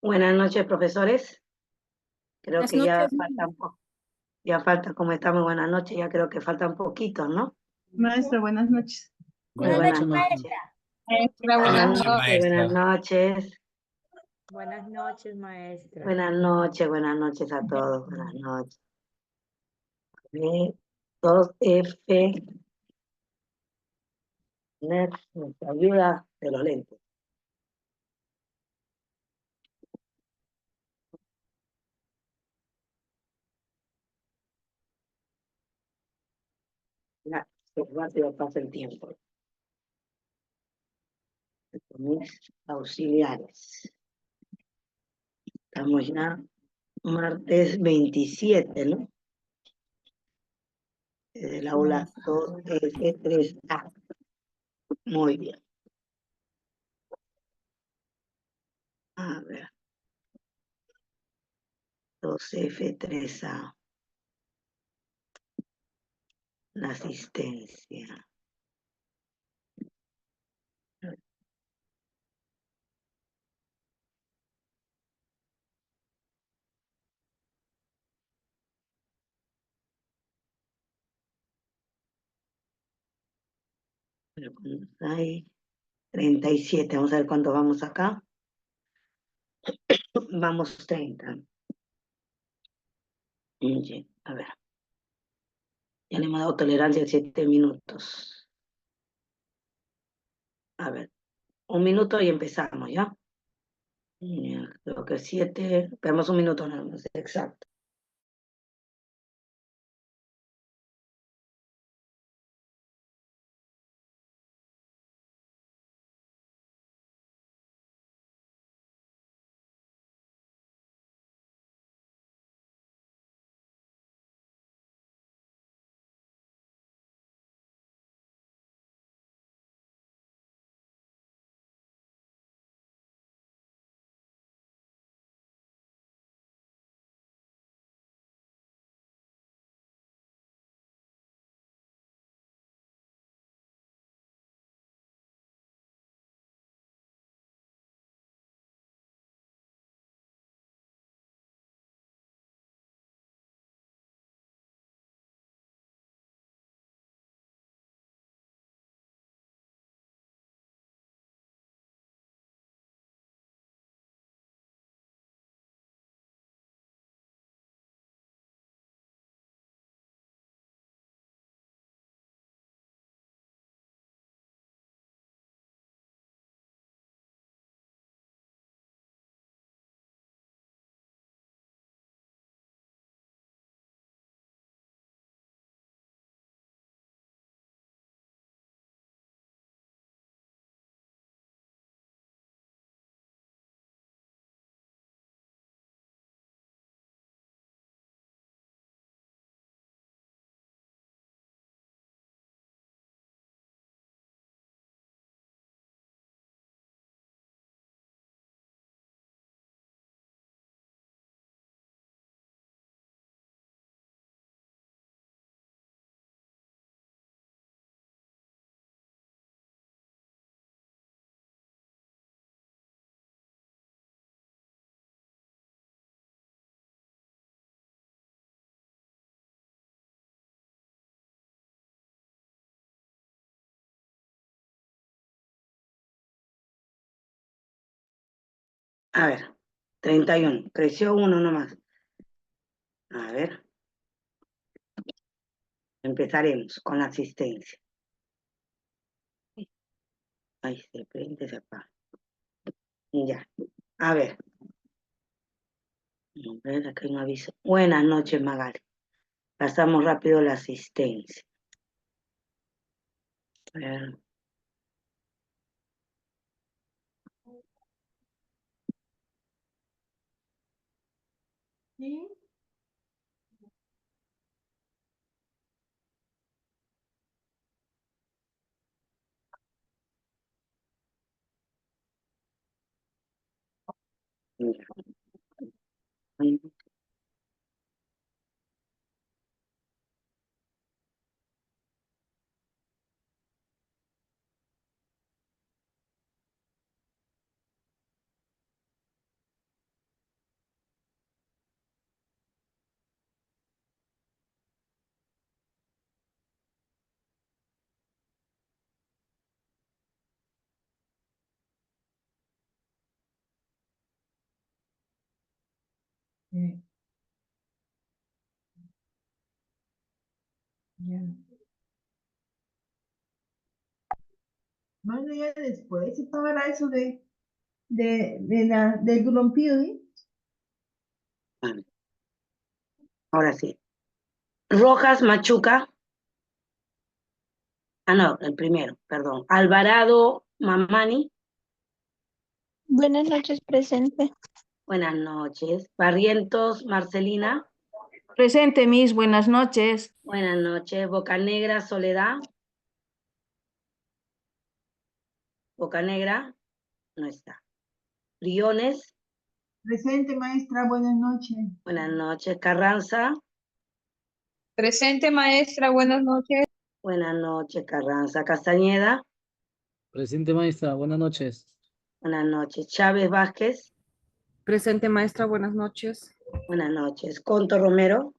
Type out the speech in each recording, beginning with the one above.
Buenas noches, profesores. Creo Buenas que ya noches, falta ya falta, como estamos, buenas noches, ya creo que faltan poquitos, ¿no? Maestra, buenas noches. Muy buenas buenas noches, noches. maestra. Maestra, Buenas buenas noches, noches. buenas noches. Buenas noches, maestra. Buenas noches a todos, buenas noches. 2F, nuestra ayuda de los lentes. Ya, qué rápido pasa el tiempo. Mis auxiliares. Estamos ya martes 27, ¿no? Del aula 2F3A. Muy bien. A ver, 2F3A. La asistencia. Pero ¿cuántos hay? 37. Vamos a ver cuántos vamos acá. Vamos 30. A ver. Ya le hemos dado tolerancia de 7 minutos. A ver. Un minuto y empezamos, ¿ya? Ya, creo que 7. Esperamos un minuto nada más. Exacto. A ver. 31. Creció uno nomás. A ver. Empezaremos con la asistencia. Ahí se prende, se apaga. Ya. A ver. A ver, acá hay un aviso. Buenas noches, Magali. Pasamos rápido la asistencia. A ver. ¿Sí? Ya. Ya. Más allá después, se pagará eso del Dulompío, ¿sí? Vale, ahora sí. Rojas Machuca. Ah, no, el primero, perdón. Alvarado Mamani. Buenas noches, presente. Buenas noches. Barrientos Marcelina. Presente, Miss, buenas noches. Buenas noches. Bocanegra Soledad. Bocanegra no está. Briones. Presente, maestra, buenas noches. Buenas noches. Carranza. Presente, maestra, buenas noches. Buenas noches, Carranza. Castañeda. Presente, maestra. Buenas noches. Buenas noches. Chávez Vázquez. Presente, maestra, buenas noches. Buenas noches. Conto Romero.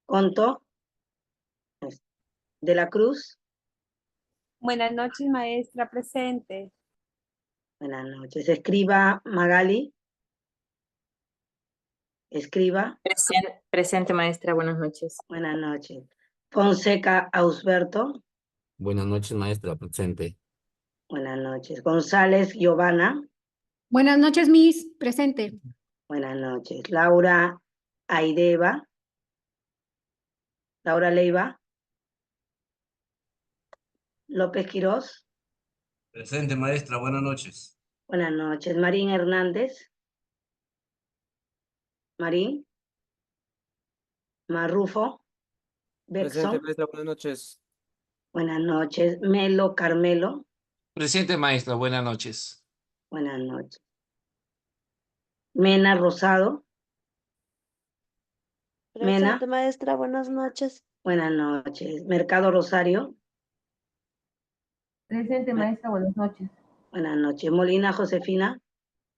Conto. De la Cruz. Buenas noches, maestra, presente. Buenas noches. Escriba Magali. Escriba. Presente, maestra, buenas noches. Buenas noches. Fonseca Ausberto. Buenas noches, maestra, presente. Buenas noches. González Giovanna. Buenas noches, Miss. Presente. Buenas noches. Laura Aideva. Laura Leiva. López Quirós. Presente, maestra, buenas noches. Buenas noches. Marín Hernández. Marín. Marrufo. Presente, Bexon. maestra, buenas noches. Buenas noches. Melo Carmelo. Presente, maestra, buenas noches. Buenas noches. Mena Rosado. Mena. Presente, maestra, buenas noches. Buenas noches. Mercado Rosario. Presente, maestra, buenas noches. Buenas noches. Molina Josefina.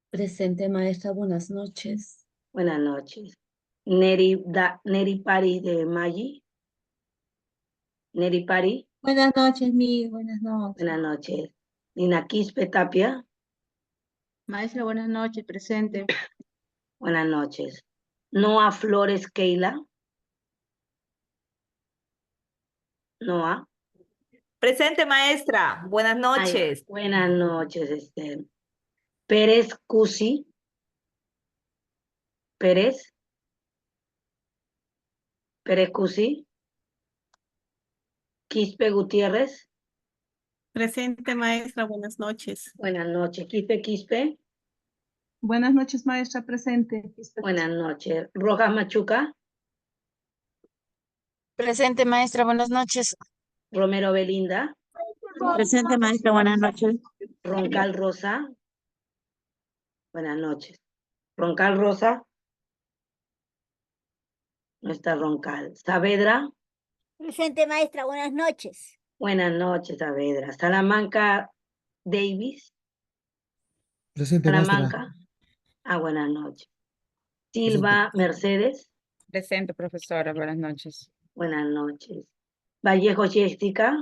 Presente, maestra, buenas noches. Buenas noches. Neri Pari de Maggi. Neri Pari. Buenas noches, Miss. Buenas noches. Buenas noches. Nina Quispe Tapia. Maestra, buenas noches, presente. Buenas noches. Noa Flores Keila. Noa. Presente, maestra, buenas Ay, noches. buenas noches, Pérez Cusi. Pérez. Pérez Cusi. Quispe Gutiérrez. Presente, maestra, buenas noches. Buenas noches. Quispe. Buenas noches, maestra, presente. Buenas noches. Rojas Machuca. Presente, maestra, buenas noches. Romero Belinda. Presente, maestra, buenas noches. Roncal Rosa. Buenas noches. Roncal Rosa. No está Roncal. Saavedra. Presente, maestra, buenas noches. Buenas noches, Saavedra. Salamanca Davis. Presente, maestra. Salamanca. Buenas noches. Silva Mercedes. Presente, profesora, buenas noches. Buenas noches. Vallejo Jessica.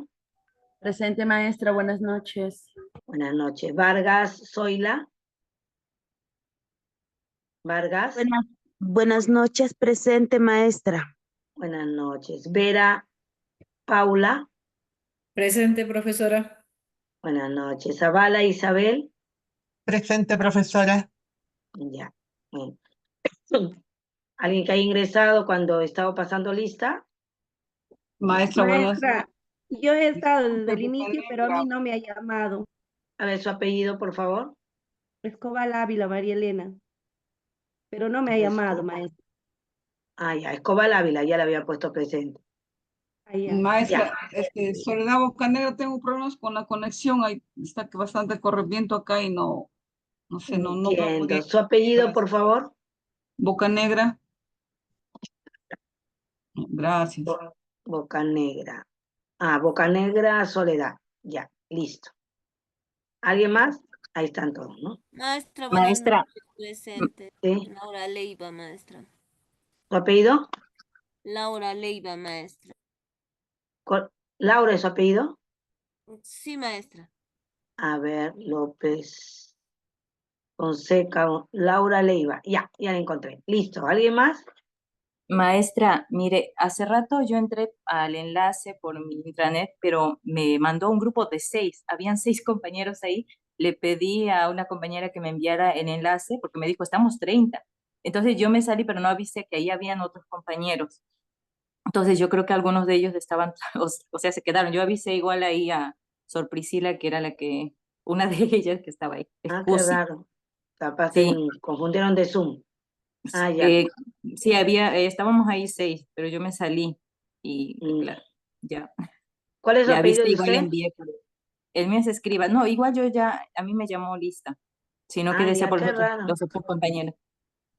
Presente, maestra, buenas noches. Buenas noches. Vargas Zoila. Vargas. Buenas noches, presente, maestra. Buenas noches. Vera Paula. Presente, profesora. Buenas noches. Zavala Isabel. Presente, profesora. Ya. Bueno. ¿Alguien que haya ingresado cuando estaba pasando lista? Maestra, Maestra, yo he estado desde el inicio, pero a mí no me ha llamado. A ver su apellido, por favor. Escobar Ávila, María Elena. Pero no me ha llamado, maestra. Ya. Escobar Ávila, ya le había puesto presente. Ya. Maestra, Soledad Bocanegra, tengo problemas con la conexión, ahí está que bastante corre viento acá y no sé, no Entiendo. Su apellido, por favor. Bocanegra. Gracias. Bocanegra. Bocanegra Soledad. Ya, listo. ¿Alguien más? Ahí están todos, ¿no? Maestra, Maestra. noches, presente. Sí. Laura Leiva, maestra. ¿Su apellido? Laura Leiva, maestra. ¿Laura es su apellido? Sí, maestra. A ver, López. Fonseca, Laura Leiva. Ya la encontré. Listo. ¿Alguien más? Maestra, mire, hace rato yo entré al enlace por mi intranet, pero me mandó un grupo de 6. Habían 6 compañeros ahí. Le pedí a una compañera que me enviara el enlace porque me dijo, estamos 30. Entonces yo me salí, pero no avisé que ahí habían otros compañeros. Entonces yo creo que algunos de ellos estaban, o sea, se quedaron. Yo avisé igual ahí a Sor Priscila, que era una de ellas que estaba ahí. Es Ah, qué Cusi. raro. Capaz Sí, confundieron de Zoom. Ah, ya. eh, sí, estábamos ahí 6, pero yo me salí y Mm. claro, ya, ¿Cuál es su ya apellido viste, de igual le usted? envié. El mío se escriba. No, igual yo ya, a mí me llamó lista, sino que Ah, decía ya, por qué raro. los otros compañeros.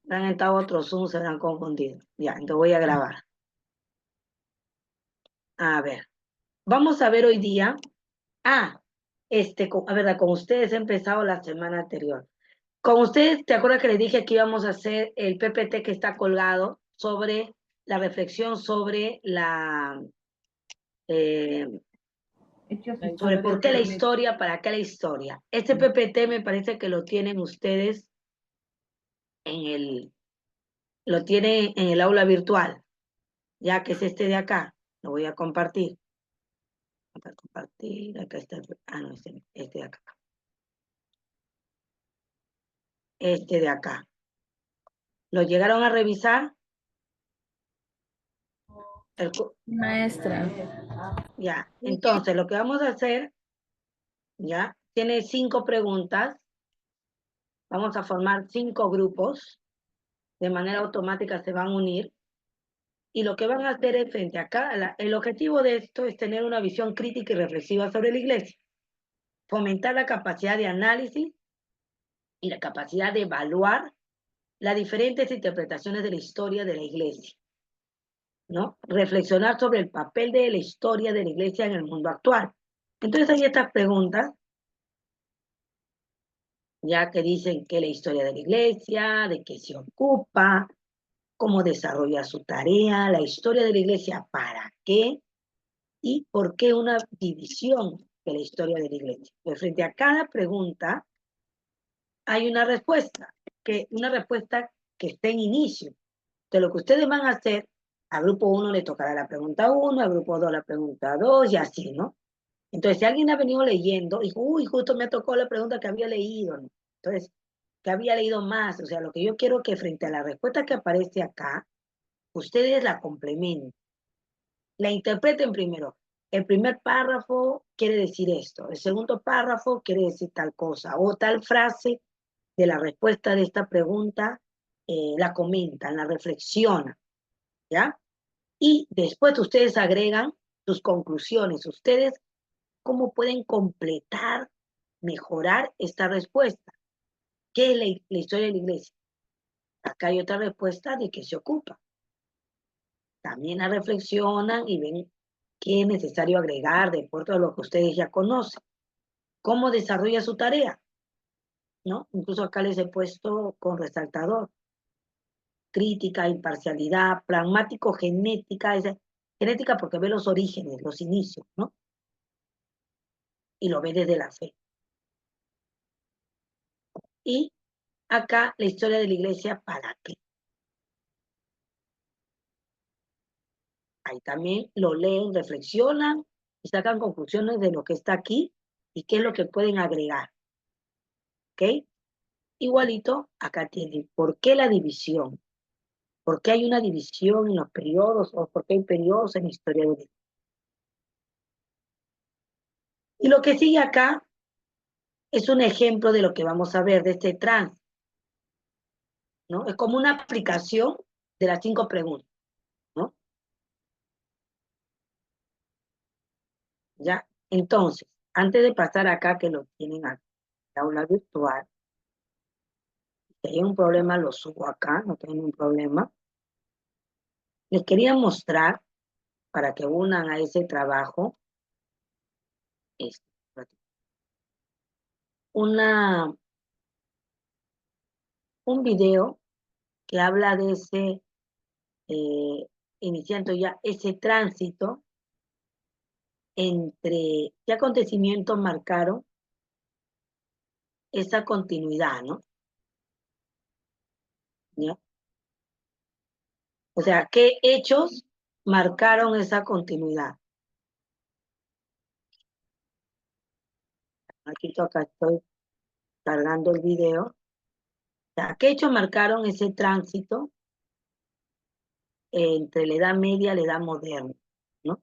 Han entrado otros Zoom, se han confundido. Ya, entonces voy a grabar. A ver. Vamos a ver hoy día. Ah, a ver, con ustedes he empezado la semana anterior. Con ustedes, ¿te acuerdas que les dije que íbamos a hacer el PPT que está colgado sobre la reflexión sobre eh, sobre por qué la historia, para qué la historia? Este PPT me parece que lo tienen ustedes lo tienen en el aula virtual, ya que es este de acá. Lo voy a compartir. Voy a compartir, acá está. Ah, no, este de acá. Este de acá. ¿Lo llegaron a revisar? Maestra. Ya, entonces lo que vamos a hacer, ya, tiene 5 preguntas. Vamos a formar 5 grupos. De manera automática se van a unir. Y lo que van a hacer es frente acá, el objetivo de esto es tener una visión crítica y reflexiva sobre la iglesia. Fomentar la capacidad de análisis y la capacidad de evaluar las diferentes interpretaciones de la historia de la iglesia, ¿no? Reflexionar sobre el papel de la historia de la iglesia en el mundo actual. Entonces hay estas preguntas, ya que dicen qué es la historia de la iglesia, de qué se ocupa, cómo desarrolla su tarea, la historia de la iglesia, para qué y por qué una división de la historia de la iglesia. Pues frente a cada pregunta hay una respuesta que esté en inicio. De lo que ustedes van a hacer, al grupo 1 le tocará la pregunta 1, al grupo 2 la pregunta 2 y así, ¿no? Entonces, si alguien ha venido leyendo, dijo, uy, justo me tocó la pregunta que había leído, ¿no? Entonces, que había leído más. O sea, lo que yo quiero que frente a la respuesta que aparece acá, ustedes la complementen, la interpreten primero. El primer párrafo quiere decir esto, el segundo párrafo quiere decir tal cosa, o tal frase de la respuesta de esta pregunta, la comentan, la reflexionan, ¿ya? Y después ustedes agregan sus conclusiones, ustedes cómo pueden completar, mejorar esta respuesta. ¿Qué es la historia de la iglesia? Acá hay otra respuesta de qué se ocupa. También la reflexionan y ven qué es necesario agregar de acuerdo a lo que ustedes ya conocen. ¿Cómo desarrolla su tarea? ¿No? Incluso acá les he puesto con resaltador. Crítica, imparcialidad, pragmático, genética. Genética porque ve los orígenes, los inicios, ¿no? Y lo ve desde la fe. Y acá la historia de la iglesia, ¿para qué? Ahí también lo leen, reflexionan y sacan conclusiones de lo que está aquí y qué es lo que pueden agregar. ¿Ok? Igualito, acá tienen, ¿por qué la división? ¿Por qué hay una división en los periodos o por qué hay periodos en la historia de la iglesia? Y lo que sigue acá es un ejemplo de lo que vamos a ver de este trance, ¿no? Es como una aplicación de las 5 preguntas, ¿no? ¿Ya? Entonces, antes de pasar acá, que lo tienen aquí, la aula virtual, si hay un problema, lo subo acá, no tengo ningún problema. Les quería mostrar, para que unan a ese trabajo, un video que habla de ese, iniciando ya ese tránsito entre qué acontecimientos marcaron esa continuidad, ¿no? ¿Ya? O sea, ¿qué hechos marcaron esa continuidad? Aquí toca, estoy cargando el video. O sea, ¿qué hechos marcaron ese tránsito entre la Edad Media y la Edad Moderna? ¿No?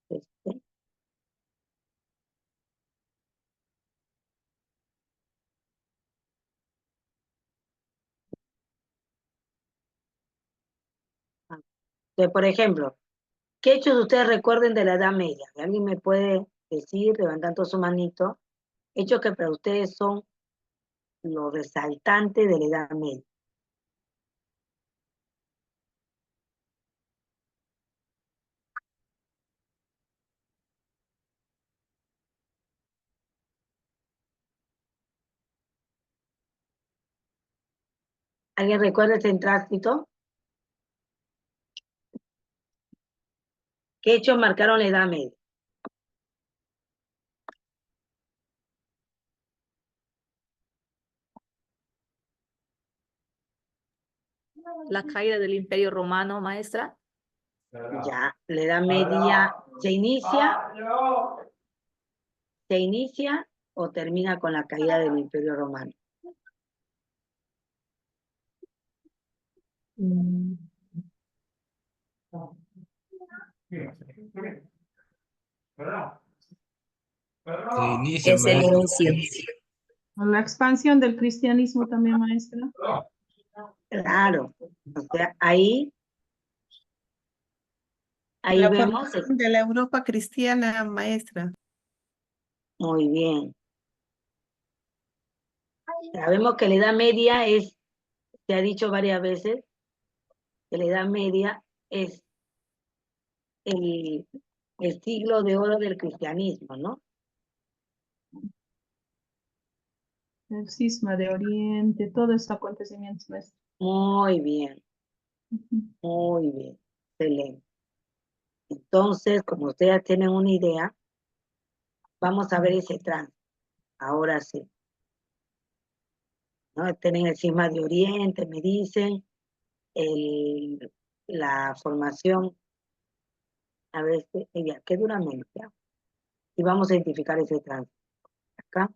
Este, Entonces, por ejemplo, ¿qué hechos ustedes recuerden de la Edad Media? ¿Alguien me puede decir, levantando su manito, hechos que para ustedes son los resaltantes de la Edad Media? ¿Alguien recuerda ese tránsito? ¿Qué hechos marcaron la Edad Media? La caída del Imperio Romano, maestra. Ya, la Edad Media se inicia o termina con la caída del Imperio Romano. Se inicia, Es el maestra. inicio. La expansión del cristianismo también, maestra. Claro, o sea, ahí La vemos, formación de la Europa cristiana, maestra. muy bien. Sabemos que la Edad Media se ha dicho varias veces, que la Edad Media es el siglo de oro del cristianismo, ¿no? El cisma de Oriente, todos estos acontecimientos, maestra. Muy bien, muy bien, excelente. Entonces, como ustedes ya tienen una idea, vamos a ver ese tránsito. Ahora sí. ¿No? Tienen el cisma de Oriente, me dicen, la formación, a ver, ya, qué duramente. Y vamos a identificar ese tránsito. Acá.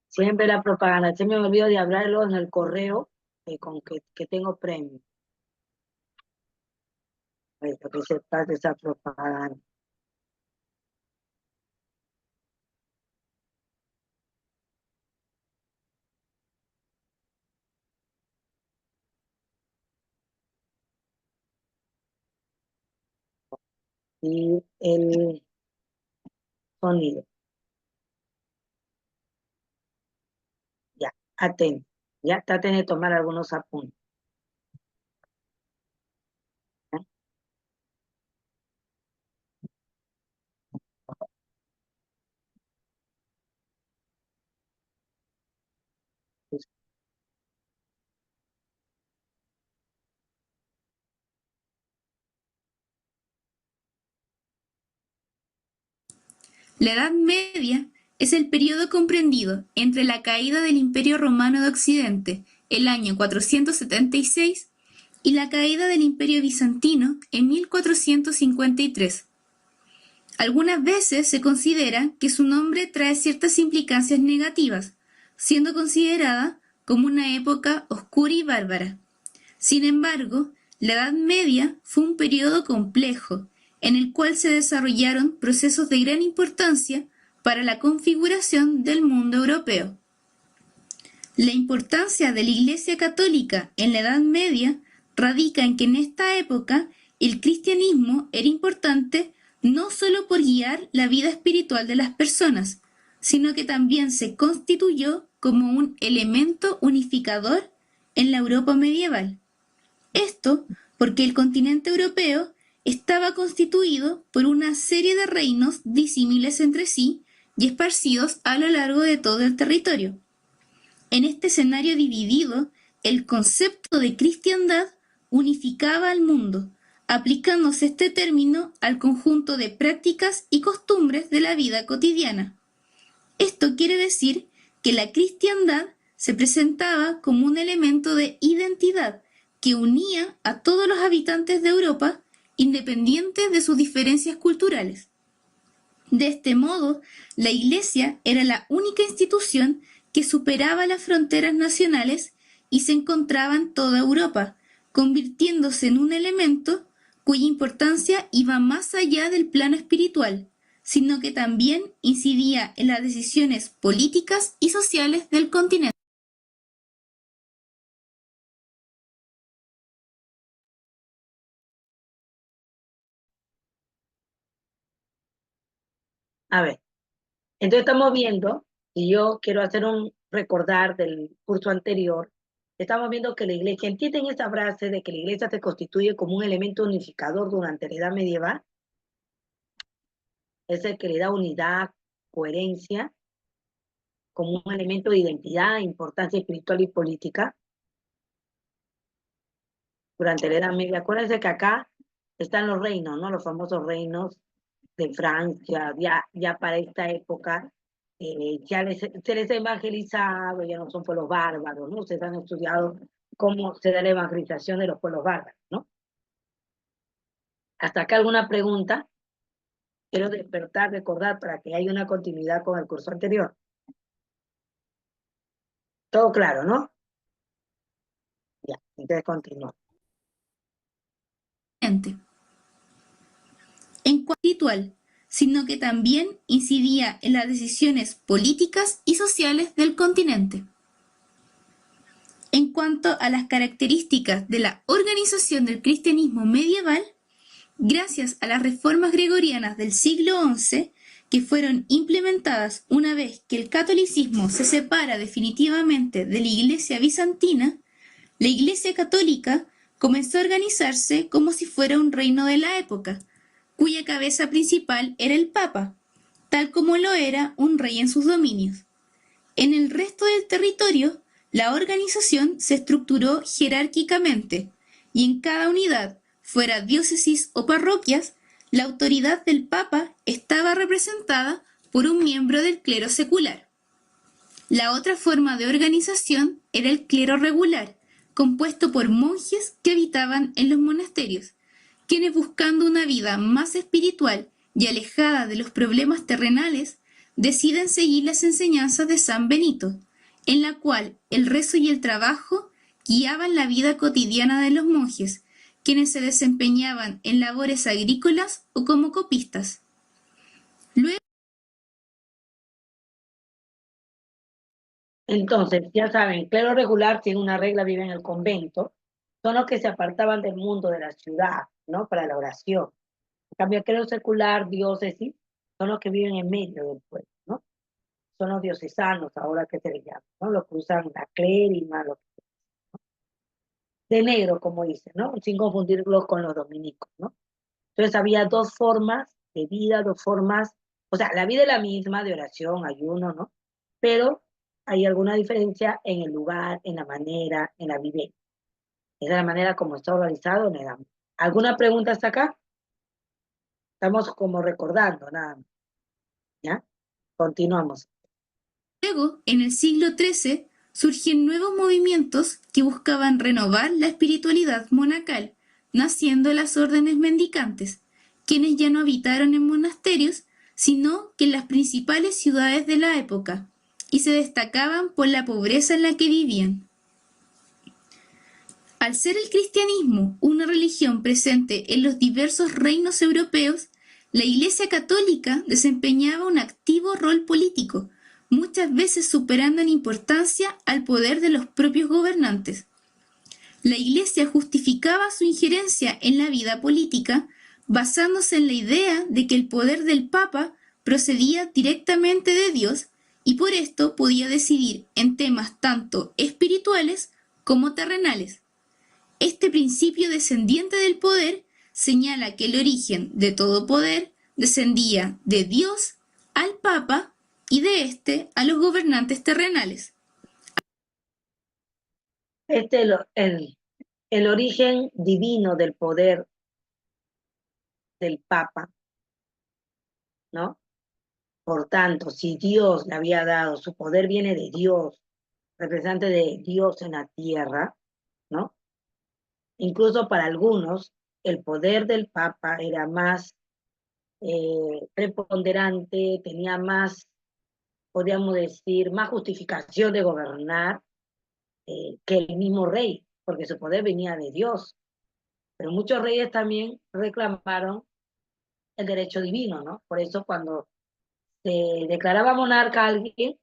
Siempre la propaganda. Se me olvidó de hablarlo en el correo con que tengo premio. Para que se pase esa propaganda. Y el sonido. Ya, atento. Ya traten de tomar algunos apuntes. ¿Eh? La Edad Media es el periodo comprendido entre la caída del Imperio Romano de Occidente, el año 476, y la caída del Imperio Bizantino en 1453. Algunas veces se considera que su nombre trae ciertas implicancias negativas, siendo considerada como una época oscura y bárbara. Sin embargo, la Edad Media fue un periodo complejo, en el cual se desarrollaron procesos de gran importancia para la configuración del mundo europeo. La importancia de la Iglesia Católica en la Edad Media radica en que en esta época el cristianismo era importante no solo por guiar la vida espiritual de las personas, sino que también se constituyó como un elemento unificador en la Europa medieval. Esto porque el continente europeo estaba constituido por una serie de reinos disímiles entre sí y esparcidos a lo largo de todo el territorio. En este escenario dividido, el concepto de cristiandad unificaba al mundo, aplicándose este término al conjunto de prácticas y costumbres de la vida cotidiana. Esto quiere decir que la cristiandad se presentaba como un elemento de identidad que unía a todos los habitantes de Europa, independientes de sus diferencias culturales. De este modo, la Iglesia era la única institución que superaba las fronteras nacionales y se encontraba en toda Europa, convirtiéndose en un elemento cuya importancia iba más allá del plano espiritual, sino que también incidía en las decisiones políticas y sociales del continente. A ver, entonces estamos viendo, y yo quiero hacer un recordar del curso anterior, estamos viendo que la iglesia, entienden esa frase de que la iglesia se constituye como un elemento unificador durante la edad medieval, es el que le da unidad, coherencia, como un elemento de identidad, importancia espiritual y política durante la Edad Media. Acuérdense que acá están los reinos, ¿no? Los famosos reinos de Francia, ya para esta época, se les ha evangelizado, ya no son pueblos bárbaros, ¿no? Se han estudiado cómo se da la evangelización de los pueblos bárbaros, ¿no? ¿Hasta acá alguna pregunta? Quiero despertar, recordar para que haya una continuidad con el curso anterior. Todo claro, ¿no? Ya, entonces continúo. En cuanto espiritual, sino que también incidía en las decisiones políticas y sociales del continente. En cuanto a las características de la organización del cristianismo medieval, gracias a las reformas gregorianas del siglo XI, que fueron implementadas una vez que el catolicismo se separa definitivamente de la Iglesia bizantina, la Iglesia católica comenzó a organizarse como si fuera un reino de la época, cuya cabeza principal era el Papa, tal como lo era un rey en sus dominios. En el resto del territorio, la organización se estructuró jerárquicamente, y en cada unidad, fuera diócesis o parroquias, la autoridad del Papa estaba representada por un miembro del clero secular. La otra forma de organización era el clero regular, compuesto por monjes que habitaban en los monasterios, quienes buscando una vida más espiritual y alejada de los problemas terrenales, deciden seguir las enseñanzas de San Benito, en la cual el rezo y el trabajo guiaban la vida cotidiana de los monjes, quienes se desempeñaban en labores agrícolas o como copistas. Luego, entonces, ya saben, clero regular tiene una regla, vive en el convento, son los que se apartaban del mundo de la ciudad, ¿no? Para la oración. En cambio, el clero secular, diócesis, son los que viven en medio del pueblo, ¿no? Son los diocesanos, ahora que se les llama, ¿no? Los que usan la clérima, los de negro, como dicen, ¿no? Sin confundirlos con los dominicos, ¿no? Entonces había dos formas de vida, dos formas, o sea, la vida es la misma de oración, ayuno, ¿no? Pero hay alguna diferencia en el lugar, en la manera, en la vivencia. Esa es la manera como está organizado en el ámbito. ¿Alguna pregunta hasta acá? Estamos como recordando, nada más. ¿Ya? Continuamos. Luego, en el siglo XIII, surgen nuevos movimientos que buscaban renovar la espiritualidad monacal, naciendo las órdenes mendicantes, quienes ya no habitaron en monasterios, sino que en las principales ciudades de la época, y se destacaban por la pobreza en la que vivían. Al ser el cristianismo una religión presente en los diversos reinos europeos, la Iglesia católica desempeñaba un activo rol político, muchas veces superando en importancia al poder de los propios gobernantes. La Iglesia justificaba su injerencia en la vida política basándose en la idea de que el poder del Papa procedía directamente de Dios y por esto podía decidir en temas tanto espirituales como terrenales. Este principio descendiente del poder señala que el origen de todo poder descendía de Dios al Papa y de éste a los gobernantes terrenales. El origen divino del poder del Papa, ¿no? Por tanto, si Dios le había dado, su poder viene de Dios, representante de Dios en la tierra, ¿no? Incluso para algunos, el poder del Papa era más preponderante, tenía más, podríamos decir, más justificación de gobernar que el mismo rey, porque su poder venía de Dios. Pero muchos reyes también reclamaron el derecho divino, ¿no? Por eso cuando se declaraba monarca a alguien,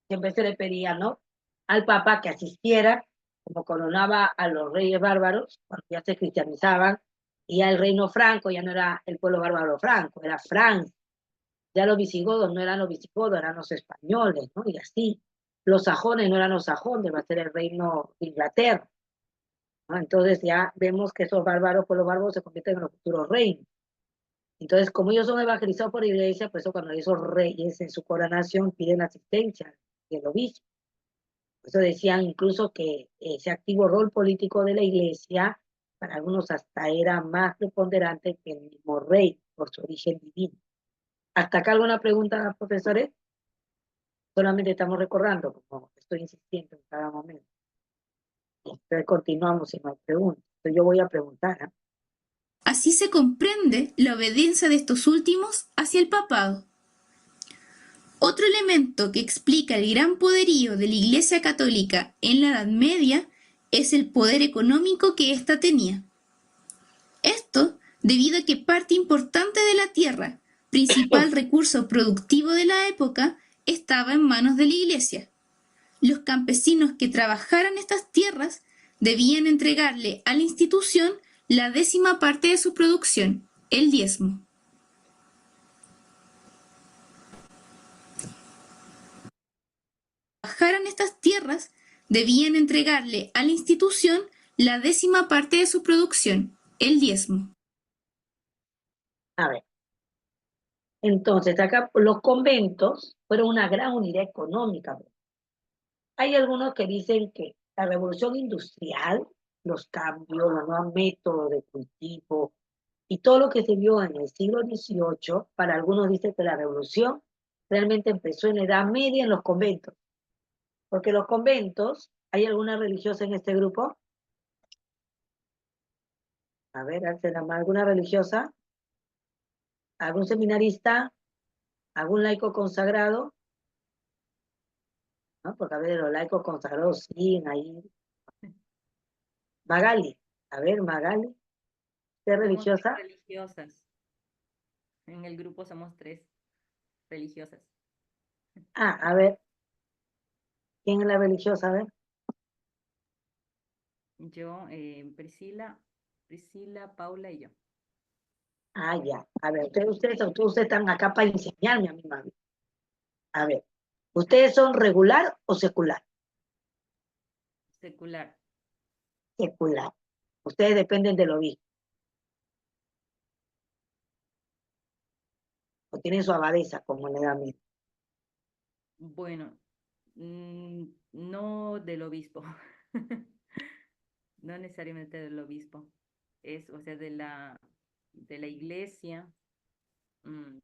siempre se le pedía, ¿no?, al Papa que asistiera, como coronaba a los reyes bárbaros, cuando ya se cristianizaban, y ya el reino franco ya no era el pueblo bárbaro franco, era Francia. Ya los visigodos no eran los visigodos, eran los españoles, ¿no? Y así. Los sajones no eran los sajones, va a ser el reino de Inglaterra, ¿no? Entonces ya vemos que esos bárbaros, pueblos bárbaros, se convierten en los futuros reinos. Entonces, como ellos son evangelizados por la iglesia, por eso cuando esos reyes en su coronación piden asistencia del obispo. Por eso decían incluso que ese activo rol político de la iglesia, para algunos hasta era más preponderante que el mismo rey, por su origen divino. ¿Hasta acá alguna pregunta, profesores? Solamente estamos recordando, como estoy insistiendo en cada momento. Entonces continuamos si no hay preguntas. Entonces yo voy a preguntar, ¿eh? Así se comprende la obediencia de estos últimos hacia el papado. Otro elemento que explica el gran poderío de la Iglesia Católica en la Edad Media es el poder económico que ésta tenía. Esto debido a que parte importante de la tierra, principal recurso productivo de la época, estaba en manos de la Iglesia. Los campesinos que trabajaran estas tierras debían entregarle a la institución la 10ª parte de su producción, el diezmo. Trabajaran estas tierras debían entregarle a la institución la 10ª parte de su producción, el diezmo. A ver. Entonces, acá los conventos fueron una gran unidad económica. Hay algunos que dicen que la revolución industrial, los cambios, los nuevos métodos de cultivo y todo lo que se vio en el siglo XVIII, para algunos dicen que la revolución realmente empezó en la Edad Media en los conventos. Porque los conventos, ¿hay alguna religiosa en este grupo? A ver, ¿alguna religiosa? ¿Algún seminarista? ¿Algún laico consagrado? ¿No? Porque a ver, los laicos consagrados siguen ahí. Magali, a ver, Magali, ¿usted es religiosa? Somos 3 religiosas. En el grupo somos 3 religiosas. Ah, a ver. ¿Quién es la religiosa? A ver. Yo, Priscila, Paula y yo. Ah, ya. A ver, ustedes están acá para enseñarme a mi mami. A ver, ¿ustedes son regular o secular? Secular. Secular. Ustedes dependen del obispo. O tienen su abadesa, como le da miedo. Bueno, no del obispo. No necesariamente del obispo. Es, o sea, de la iglesia. Pero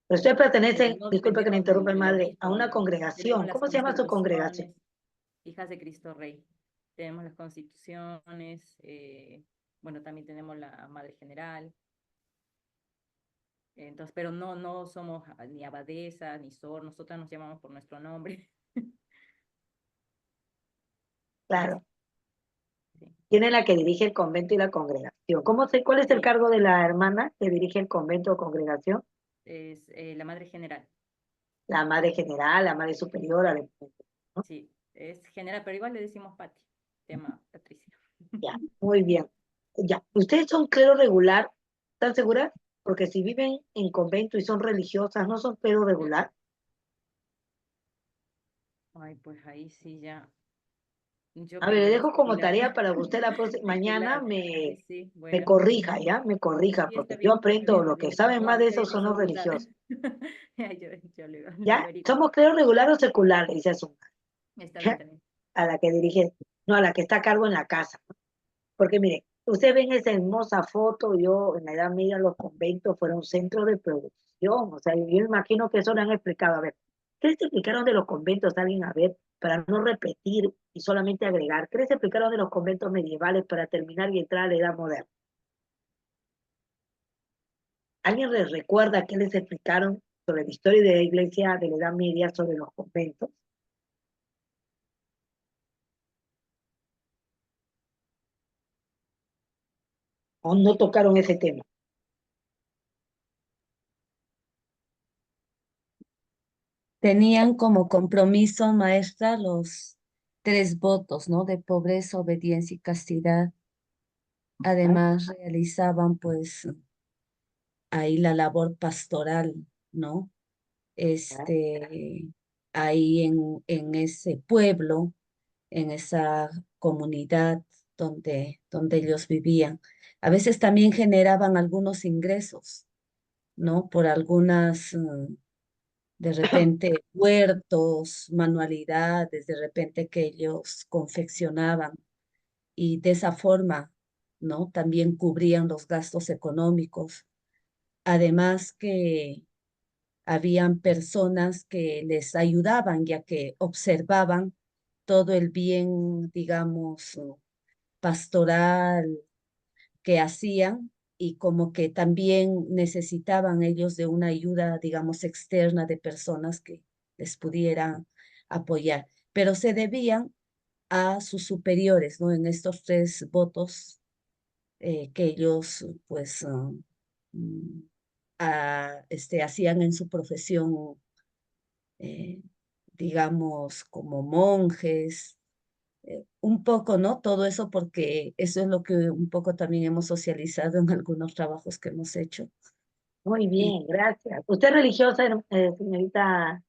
ustedes pertenecen, No disculpe que me dependemos interrumpa, del madre, obispo, a una digamos. congregación. Tenemos las ¿Cómo se llama su congregación? constituciones, Hijas de Cristo Rey. Tenemos las constituciones, bueno, también tenemos la Madre General. Entonces, pero no somos ni abadesa, ni sor, nosotras nos llamamos por nuestro nombre. Claro. ¿Quién es la que dirige el convento y la congregación? ¿Cuál es el Sí. cargo de la hermana que dirige el convento o congregación? Es la Madre General. La madre general, la madre superiora. ¿No? Sí, es general, pero igual le decimos Pati, se llama Patricia. Ya, muy bien. Ya, ¿ustedes son clero regular? ¿Están seguras? Porque si viven en convento y son religiosas, ¿no son clero regular? Ay, pues ahí sí ya. Yo A ver, le creería dejo como secular. tarea para que usted la próxima mañana Secular. Sí, me bueno. corrija, ¿ya? Me corrija, Sí, está porque bien, yo aprendo, lo que saben más de eso son los religiosos. Ya, yo le ¿Ya? verifico. ¿Somos clero regular o secular? Dice su Está bien, también. a la que dirige, no, a la que está a cargo en la casa, ¿no? Porque mire, ustedes ven esa hermosa foto, yo en la Edad Media los conventos fueron centros de producción, o sea, yo imagino que eso le han explicado, a ver, ¿Qué les explicaron de los conventos? Alguien, a ver, para no repetir y solamente agregar. ¿Qué les explicaron de los conventos medievales para terminar y entrar a la edad moderna? ¿Alguien les recuerda qué les explicaron sobre la historia de la iglesia de la Edad Media sobre los conventos? ¿O no tocaron ese tema? Tenían como compromiso, maestra, los 3 votos, ¿no? De pobreza, obediencia y castidad. Además, realizaban pues ahí la labor pastoral, ¿no? Ahí en ese pueblo, en esa comunidad donde ellos vivían. A veces también generaban algunos ingresos, ¿no? Por algunas, de repente, huertos, manualidades, de repente que ellos confeccionaban y de esa forma, ¿no? También cubrían los gastos económicos. Además que habían personas que les ayudaban, ya que observaban todo el bien, digamos, pastoral que hacían y como que también necesitaban ellos de una ayuda, digamos, externa de personas que les pudieran apoyar. Pero se debían a sus superiores, ¿no? En estos 3 votos que ellos, pues, hacían en su profesión, eh, digamos, como monjes, un poco, ¿no? Todo eso porque eso es lo que un poco también hemos socializado en algunos trabajos que hemos hecho. Muy bien, gracias. Usted es religiosa, señorita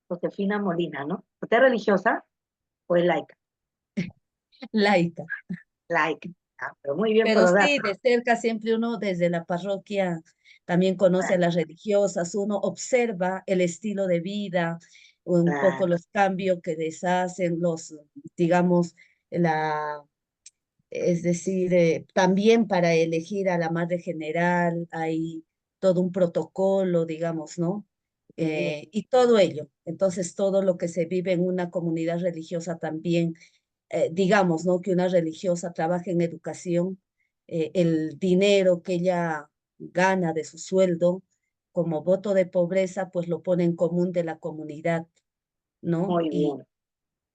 Josefina Molina, ¿no? ¿Usted es religiosa o es laica? Laica. Laica. Pero muy bien por Pero los sí, datos. de cerca siempre uno desde la parroquia también conoce a las religiosas, uno observa el estilo de vida, un poco los cambios que les hacen, digamos, es decir, también para elegir a la madre general hay todo un protocolo, digamos, ¿no? Y todo ello. Entonces, todo lo que se vive en una comunidad religiosa también, digamos, ¿no? Que una religiosa trabaje en educación, el dinero que ella gana de su sueldo como voto de pobreza, pues lo pone en común de la comunidad, ¿no? Muy Y bien.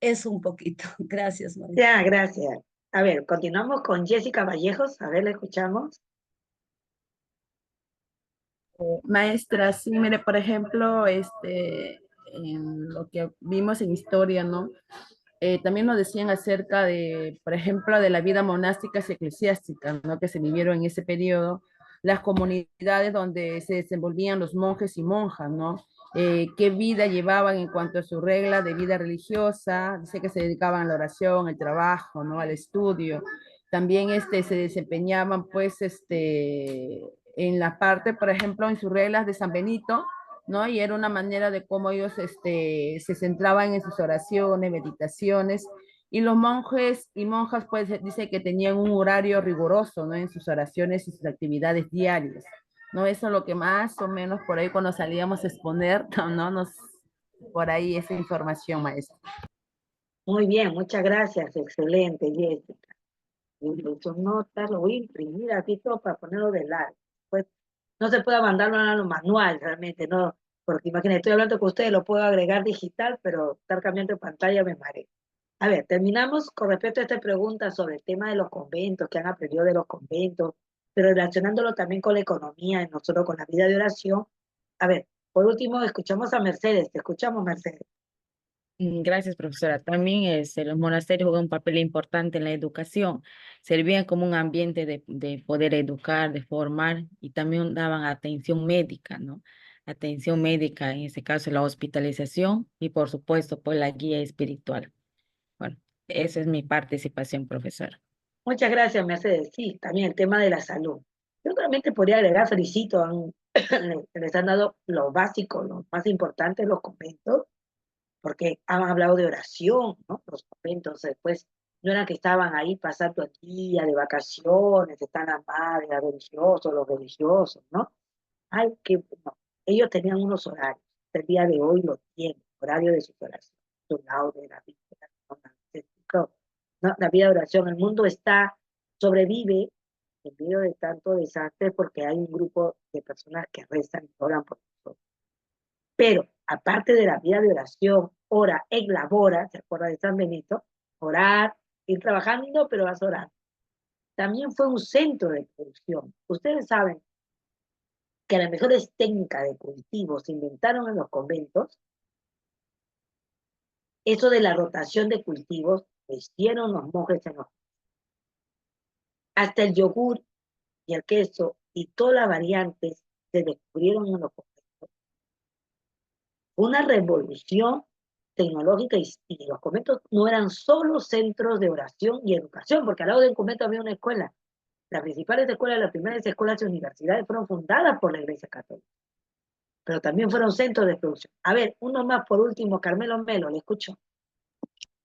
eso un poquito. Gracias, María. Ya, gracias. A ver, continuamos con Jessica Vallejos. A ver, la escuchamos. Maestra, sí, mire, por ejemplo, en lo que vimos en historia, ¿no? También nos decían acerca de, por ejemplo, de la vida monástica y eclesiástica, ¿no? Que se vivieron en ese periodo, las comunidades donde se desenvolvían los monjes y monjas, ¿no? Qué vida llevaban en cuanto a su regla de vida religiosa, dice que se dedicaban a la oración, al trabajo, ¿no? Al estudio. También se desempeñaban, pues, en la parte, por ejemplo, en sus reglas de San Benito, ¿no? Y era una manera de cómo ellos se centraban en sus oraciones, meditaciones, y los monjes y monjas, pues, dice que tenían un horario riguroso, ¿no? En sus oraciones y sus actividades diarias, ¿no? Eso es lo que más o menos por ahí cuando salíamos a exponer, ¿no? Por ahí esa información, maestra. Muy bien, muchas gracias. Excelente, Jessica. Sus notas, lo voy a imprimir aquí todo para ponerlo de lado. Pues no se puede mandarlo a lo manual realmente, ¿no? Porque imagínate, estoy hablando con ustedes, lo puedo agregar digital, pero estar cambiando de pantalla me mareo. A ver, terminamos con respecto a esta pregunta sobre el tema de los conventos, que han aprendido de los conventos, pero relacionándolo también con la economía y no solo con la vida de oración. A ver, por último, escuchamos a Mercedes. Te escuchamos, Mercedes. Gracias, profesora. También los monasterios juegan un papel importante en la educación. Servían como un ambiente de poder educar, de formar y también daban atención médica, ¿no? Atención médica, en este caso la hospitalización y por supuesto pues la guía espiritual. Bueno, esa es mi participación, profesora. Muchas gracias, Mercedes. Sí, también el tema de la salud. Yo solamente podría agregar, felicito, les han dado lo básico, lo más importante, los conventos, porque han hablado de oración, ¿no? Los conventos después no eran que estaban ahí pasando el día de vacaciones, están las madres, las religiosas, los religiosos, ¿no? Ay, que no. Ellos tenían unos horarios, el día de hoy lo tienen. horario de sus oraciones, su laude, la víspera, ¿no? La vida de oración. El mundo sobrevive en medio de tanto desastre porque hay un grupo de personas que rezan y oran por nosotros. Pero, aparte de la vida de oración, ora et labora, ¿se acuerda de San Benito? Orar, ir trabajando, pero vas a orar. También fue un centro de producción. Ustedes saben que las mejores técnicas de cultivo se inventaron en los conventos. Eso de la rotación de cultivos lo hicieron los monjes en los conventos. Hasta el yogur y el queso y todas las variantes se descubrieron en los conventos. Una revolución tecnológica y los conventos no eran solo centros de oración y educación, porque al lado del convento había una escuela. Las principales escuelas, las primeras escuelas y universidades fueron fundadas por la Iglesia Católica, pero también fueron centros de producción. A ver, uno más por último, Carmelo Melo, le escucho.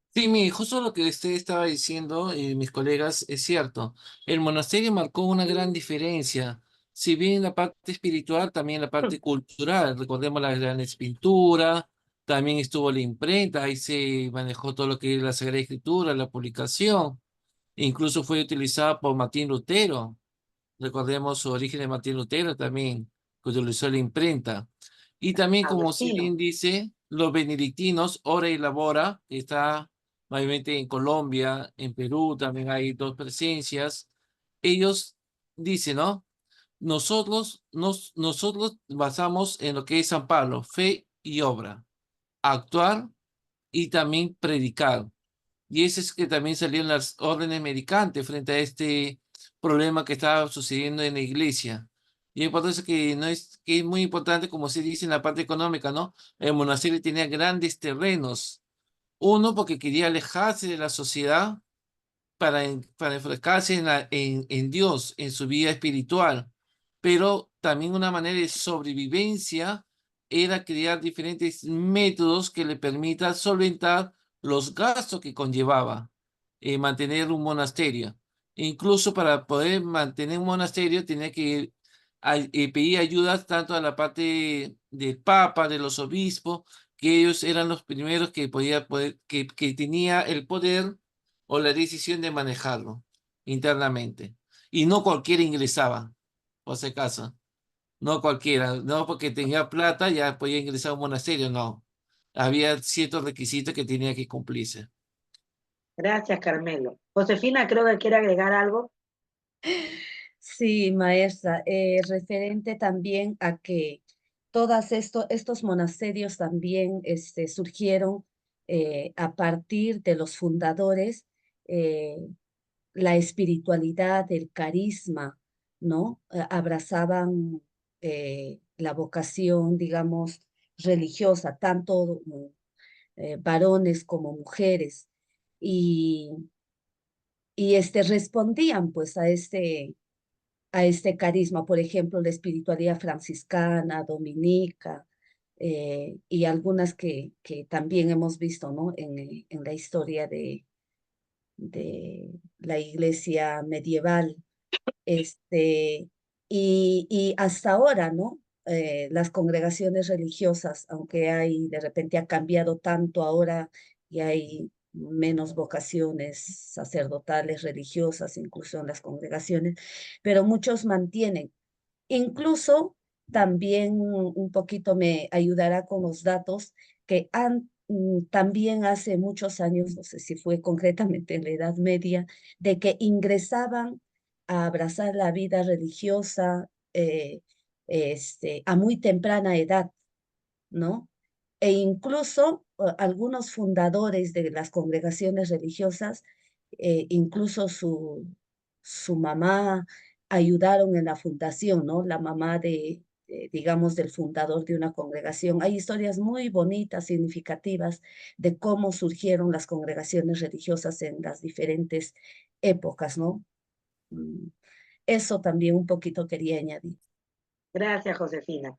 Sí, mire, justo lo que usted estaba diciendo, mis colegas, es cierto. El monasterio marcó una gran diferencia. Si bien la parte espiritual, también la parte cultural. Recordemos la gran pintura, también estuvo la imprenta, ahí se manejó todo lo que es la Sagrada Escritura, la publicación. Incluso fue utilizada por Martín Lutero. Recordemos su origen de Martín Lutero también, que utilizó la imprenta. Y también, como si Agustino. bien dice, los benedictinos, Ora y Labora, que está mayormente en Colombia, en Perú, también hay dos presencias. Ellos dicen, ¿no? Nosotros basamos en lo que es San Pablo, fe y obra, actuar y también predicar. Y eso es que también salieron las órdenes medicantes frente a este problema que estaba sucediendo en la iglesia. Y es por eso que, no es, que es muy importante, como se dice en la parte económica, ¿no? El monasterio tenía grandes terrenos. Uno, porque quería alejarse de la sociedad para enfocarse en Dios, en su vida espiritual. Pero también una manera de sobrevivencia era crear diferentes métodos que le permitan solventar los gastos que conllevaba mantener un monasterio. Incluso para poder mantener un monasterio tenía que pedir ayudas tanto a la parte del Papa, de los obispos, que ellos eran los primeros que que tenía el poder o la decisión de manejarlo internamente. Y no cualquiera ingresaba, por si acaso. No cualquiera, no porque tenía plata ya podía ingresar a un monasterio, no. Había ciertos requisitos que tenía que cumplirse. Gracias, Carmelo. Josefina, creo que quiere agregar algo. Sí, maestra, referente también a que estos monasterios también surgieron a partir de los fundadores, eh, la espiritualidad, el carisma, ¿no? Abrazaban la vocación, digamos, religiosa, tanto varones como mujeres, y, y respondían pues a este carisma, por ejemplo, la espiritualidad franciscana, dominica, y algunas que también hemos visto, ¿no? En la historia de la iglesia medieval. Y hasta ahora, ¿no? Las congregaciones religiosas, aunque de repente ha cambiado tanto ahora y hay menos vocaciones sacerdotales, religiosas, incluso en las congregaciones, pero muchos mantienen. Incluso también un poquito me ayudará con los datos que también hace muchos años, no sé si fue concretamente en la Edad Media, de que ingresaban a abrazar la vida religiosa a muy temprana edad, ¿no? E incluso algunos fundadores de las congregaciones religiosas, incluso su mamá ayudaron en la fundación, ¿no? La mamá digamos, del fundador de una congregación. Hay historias muy bonitas, significativas, de cómo surgieron las congregaciones religiosas en las diferentes épocas, ¿no? Eso también un poquito quería añadir. Gracias, Josefina.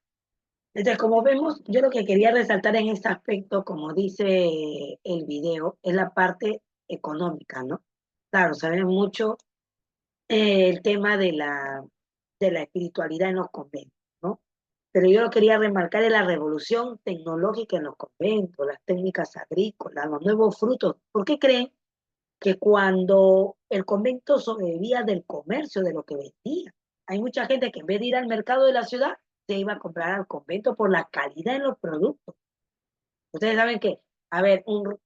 Entonces, como vemos, yo lo que quería resaltar en este aspecto, como dice el video, es la parte económica, ¿no? Claro, sabemos mucho el tema de la espiritualidad en los conventos, ¿no? pero yo lo quería remarcar en la revolución tecnológica en los conventos, las técnicas agrícolas, los nuevos frutos. ¿Por qué creen que cuando el convento sobrevivía del comercio, de lo que vendía? Hay mucha gente que en vez de ir al mercado de la ciudad, se iba a comprar al convento por la calidad en los productos. Ustedes saben que, a ver, un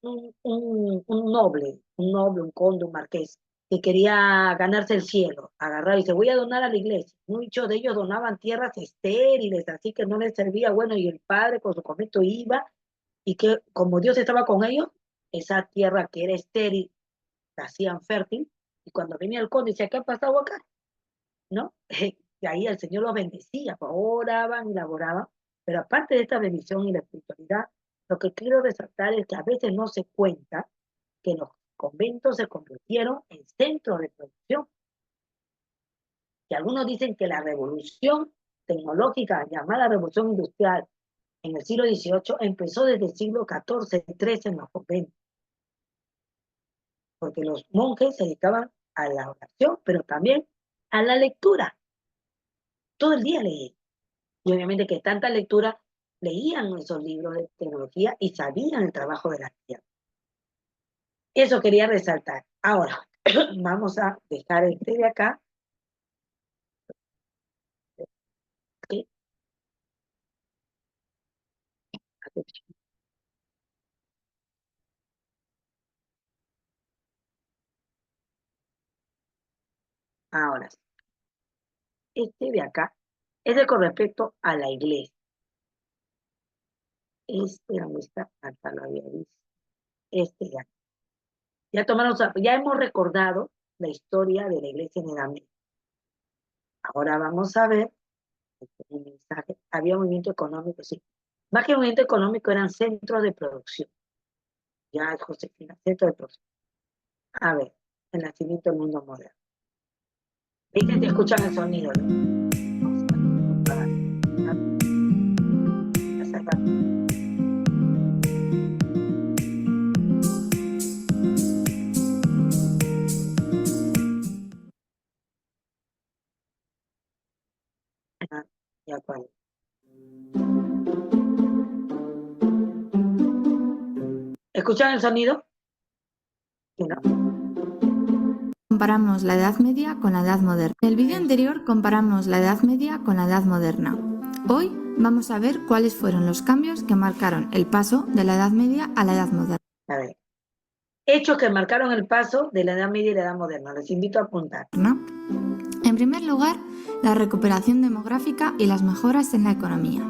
noble, un conde, un marqués, que quería ganarse el cielo, agarrar y dice, voy a donar a la iglesia. Muchos de ellos donaban tierras estériles, así que no les servía. Bueno, y el padre con su convento iba, y que como Dios estaba con ellos, esa tierra que era estéril, la hacían fértil, y cuando venía el conde decía, ¿qué ha pasado acá? ¿No? Y ahí el Señor los bendecía, pues, oraban y laboraban, pero aparte de esta bendición y la espiritualidad, lo que quiero resaltar es que a veces no se cuenta que los conventos se convirtieron en centros de producción. Y algunos dicen que la revolución tecnológica, llamada revolución industrial, en el siglo XVIII, empezó desde el siglo XIV, XIII en los conventos. Porque los monjes se dedicaban a la oración, pero también a la lectura. Todo el día leían. Y obviamente que tanta lectura, leían esos libros de tecnología y sabían el trabajo de la tierra. Eso quería resaltar. Ahora, vamos a dejar este de acá. ¿Sí? Ahora, este de acá es de con respecto a la iglesia. Este, ¿dónde está? Hasta lo había visto. Este de acá. Ya hemos recordado la historia de la iglesia en Edad Media. Ahora vamos a ver un mensaje. Había movimiento económico, sí. Más que movimiento económico, eran centros de producción. Ya, Josefina, centro de producción. A ver, el nacimiento del mundo moderno. ¿Viste? Te escuchan el sonido, ¿no? De acuerdo. ¿Escuchan el sonido? ¿Sí, no? Comparamos la Edad Media con la Edad Moderna. En el vídeo anterior comparamos la Edad Media con la Edad Moderna. Hoy vamos a ver cuáles fueron los cambios que marcaron el paso de la Edad Media a la Edad Moderna. A ver. Hechos que marcaron el paso de la Edad Media y la Edad Moderna. Les invito a apuntar. En primer lugar, la recuperación demográfica y las mejoras en la economía.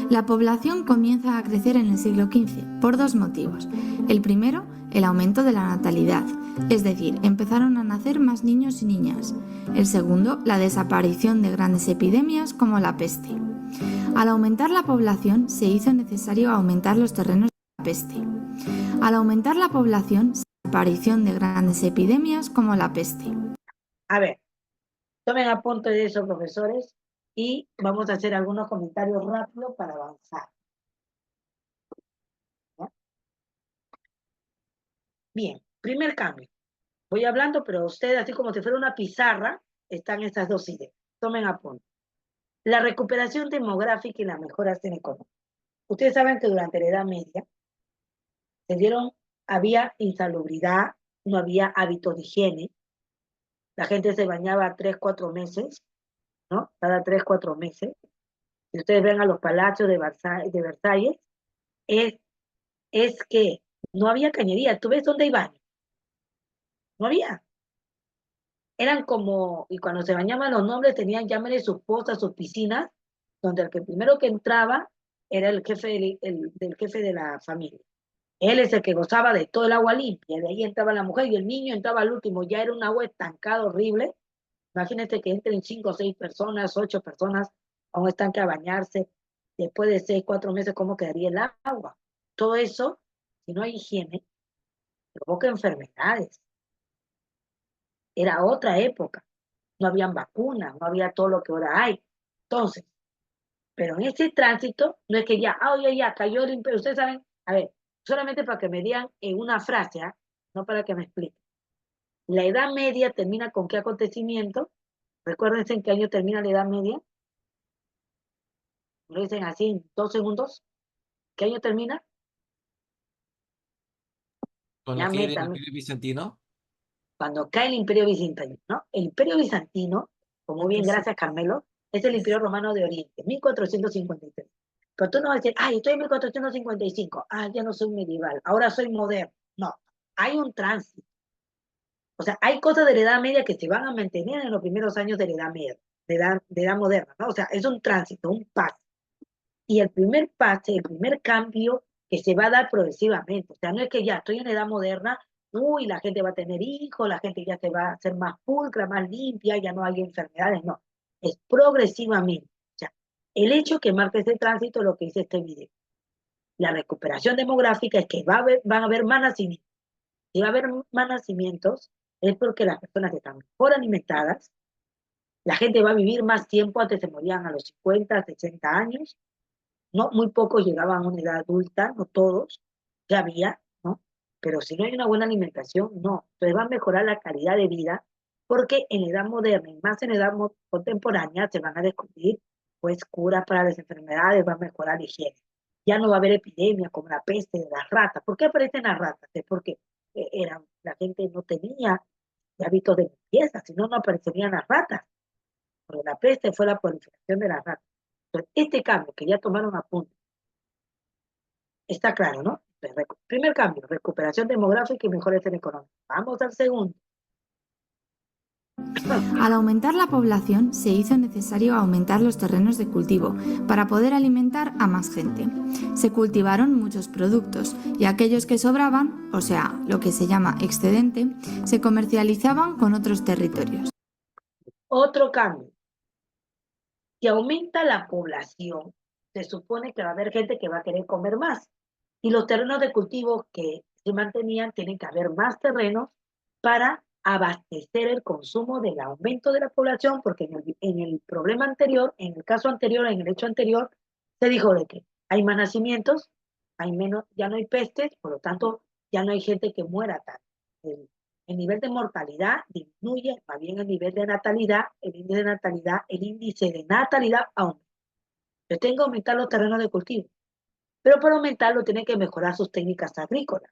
La población comienza a crecer en el siglo XV por dos motivos. El primero, el aumento de la natalidad, es decir, empezaron a nacer más niños y niñas. El segundo, la desaparición de grandes epidemias como la peste. Al aumentar la población, se hizo necesario aumentar los terrenos de la peste. Al aumentar la población, aparición de grandes epidemias como la peste. A ver, tomen apunte de eso, profesores, y vamos a hacer algunos comentarios rápidos para avanzar. ¿Ya? Bien, primer cambio. Voy hablando, pero ustedes, así como si fuera una pizarra, están estas dos ideas. Tomen apunte. La recuperación demográfica y las mejoras en economía. Ustedes saben que durante la Edad Media había insalubridad, no había hábitos de higiene, la gente se bañaba 3, 4 meses, ¿no? Cada 3, 4 meses. Si ustedes ven a los palacios de Versalles, es que no había cañería. ¿Tú ves dónde hay baño? No había. Eran como, y cuando se bañaban los nobles tenían, llámenle sus pozas, sus piscinas, donde el que primero que entraba era el jefe del jefe de la familia. Él es el que gozaba de todo el agua limpia, de ahí entraba la mujer y el niño entraba al último, ya era un agua estancada horrible. Imagínate que entren 5 o 6 personas, 8 personas a un estanque a bañarse, después de 6, 4 meses, ¿cómo quedaría el agua? Todo eso, si no hay higiene, provoca enfermedades. Era otra época, no habían vacunas, no había todo lo que ahora hay. Entonces, pero en ese tránsito, no es que ya, ya, cayó el imperio. Ustedes saben, a ver, solamente para que me digan en una frase, no para que me expliquen. La Edad Media termina con qué acontecimiento. Recuérdense en qué año termina la Edad Media. Lo dicen así en 2 segundos. ¿Qué año termina? Con Ya la caída del métame. Imperio Bizantino. Cuando cae el Imperio Bizantino, ¿no? El Imperio Bizantino, como bien, gracias Carmelo, es el Imperio Romano de Oriente, 1453. Pero tú no vas a decir, ay, estoy en 1455, ya no soy medieval, ahora soy moderno. No, hay un tránsito. O sea, hay cosas de la Edad Media que se van a mantener en los primeros años de la Edad Media, de edad moderna, ¿no? O sea, es un tránsito, un paso. Y el primer pase, el primer cambio que se va a dar progresivamente. O sea, no es que ya estoy en edad moderna, uy, la gente va a tener hijos, la gente ya se va a hacer más pulcra, más limpia, ya no hay enfermedades, no. Es progresivamente. O sea, el hecho que marca ese tránsito es lo que dice este video. La recuperación demográfica es que van a haber más nacimientos. Si va a haber más nacimientos, es porque las personas están mejor alimentadas, la gente va a vivir más tiempo, antes se morían a los 50, 60 años, no, muy pocos llegaban a una edad adulta, no todos, ya había, ¿no? Pero si no hay una buena alimentación, no. Entonces va a mejorar la calidad de vida, porque en edad moderna y más en edad contemporánea se van a descubrir, pues, curas para las enfermedades, va a mejorar la higiene. Ya no va a haber epidemias como la peste de las ratas. ¿Por qué aparecen las ratas? Es porque la gente no tenía hábitos de limpieza, si no, no aparecerían las ratas. Pero la peste fue la proliferación de las ratas. Entonces, este cambio que ya tomaron a punto, está claro, ¿no? Primer cambio, recuperación demográfica y mejora económica. Vamos al segundo. Al aumentar la población, se hizo necesario aumentar los terrenos de cultivo para poder alimentar a más gente. Se cultivaron muchos productos y aquellos que sobraban, o sea, lo que se llama excedente, se comercializaban con otros territorios. Otro cambio. Si aumenta la población, se supone que va a haber gente que va a querer comer más. Y los terrenos de cultivo que se mantenían, tienen que haber más terrenos para abastecer el consumo del aumento de la población, porque en el problema anterior, en el caso anterior, en el hecho anterior, se dijo de que hay más nacimientos, hay menos, ya no hay pestes, por lo tanto, ya no hay gente que muera tanto. El nivel de mortalidad disminuye, más bien el nivel de natalidad, el índice de natalidad aumenta. Yo tengo que aumentar los terrenos de cultivo, pero para aumentarlo tiene que mejorar sus técnicas agrícolas.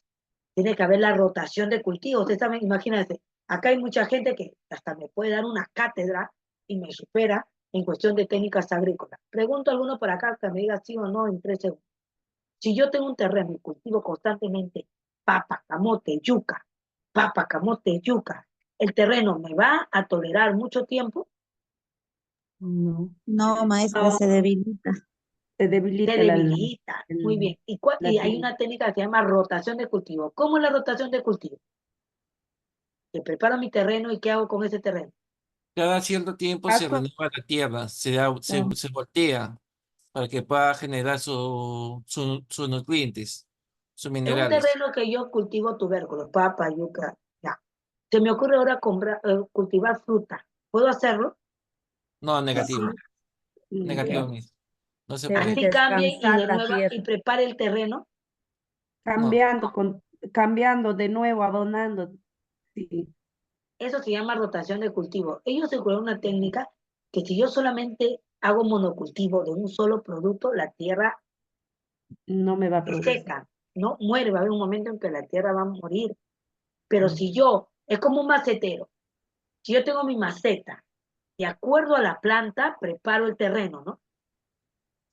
Tiene que haber la rotación de cultivos. Ustedes saben, imagínense, acá hay mucha gente que hasta me puede dar una cátedra y me supera en cuestión de técnicas agrícolas. Pregunto a alguno por acá que me diga sí o no en 3 segundos. Si yo tengo un terreno y cultivo constantemente papa, camote, yuca, ¿el terreno me va a tolerar mucho tiempo? No, No, maestra, se debilita. se Se debilita debilita. Muy bien. Y hay una técnica que se llama rotación de cultivo. ¿Cómo es la rotación de cultivo? Que preparo mi terreno y ¿qué hago con ese terreno? Cada cierto tiempo se renueva la tierra, se voltea para que pueda generar sus nutrientes, sus En un minerales. terreno que yo cultivo tubérculos, papa, yuca, ya. Se me ocurre ahora cultivar fruta. ¿Puedo hacerlo? No, negativo. Sí, Negativo, miss. No se debe puede. Así cambie y descansar de la nueva y tierra, prepare el terreno. No. cambiando de nuevo, abonando. Sí. Eso se llama rotación de cultivo. Ellos se crearon una técnica que si yo solamente hago monocultivo de un solo producto, la tierra No me va a se producir. seca, no muere, va a haber un momento en que la tierra va a morir. Pero si yo, es como un macetero, si yo tengo mi maceta, de acuerdo a la planta, preparo el terreno, ¿no?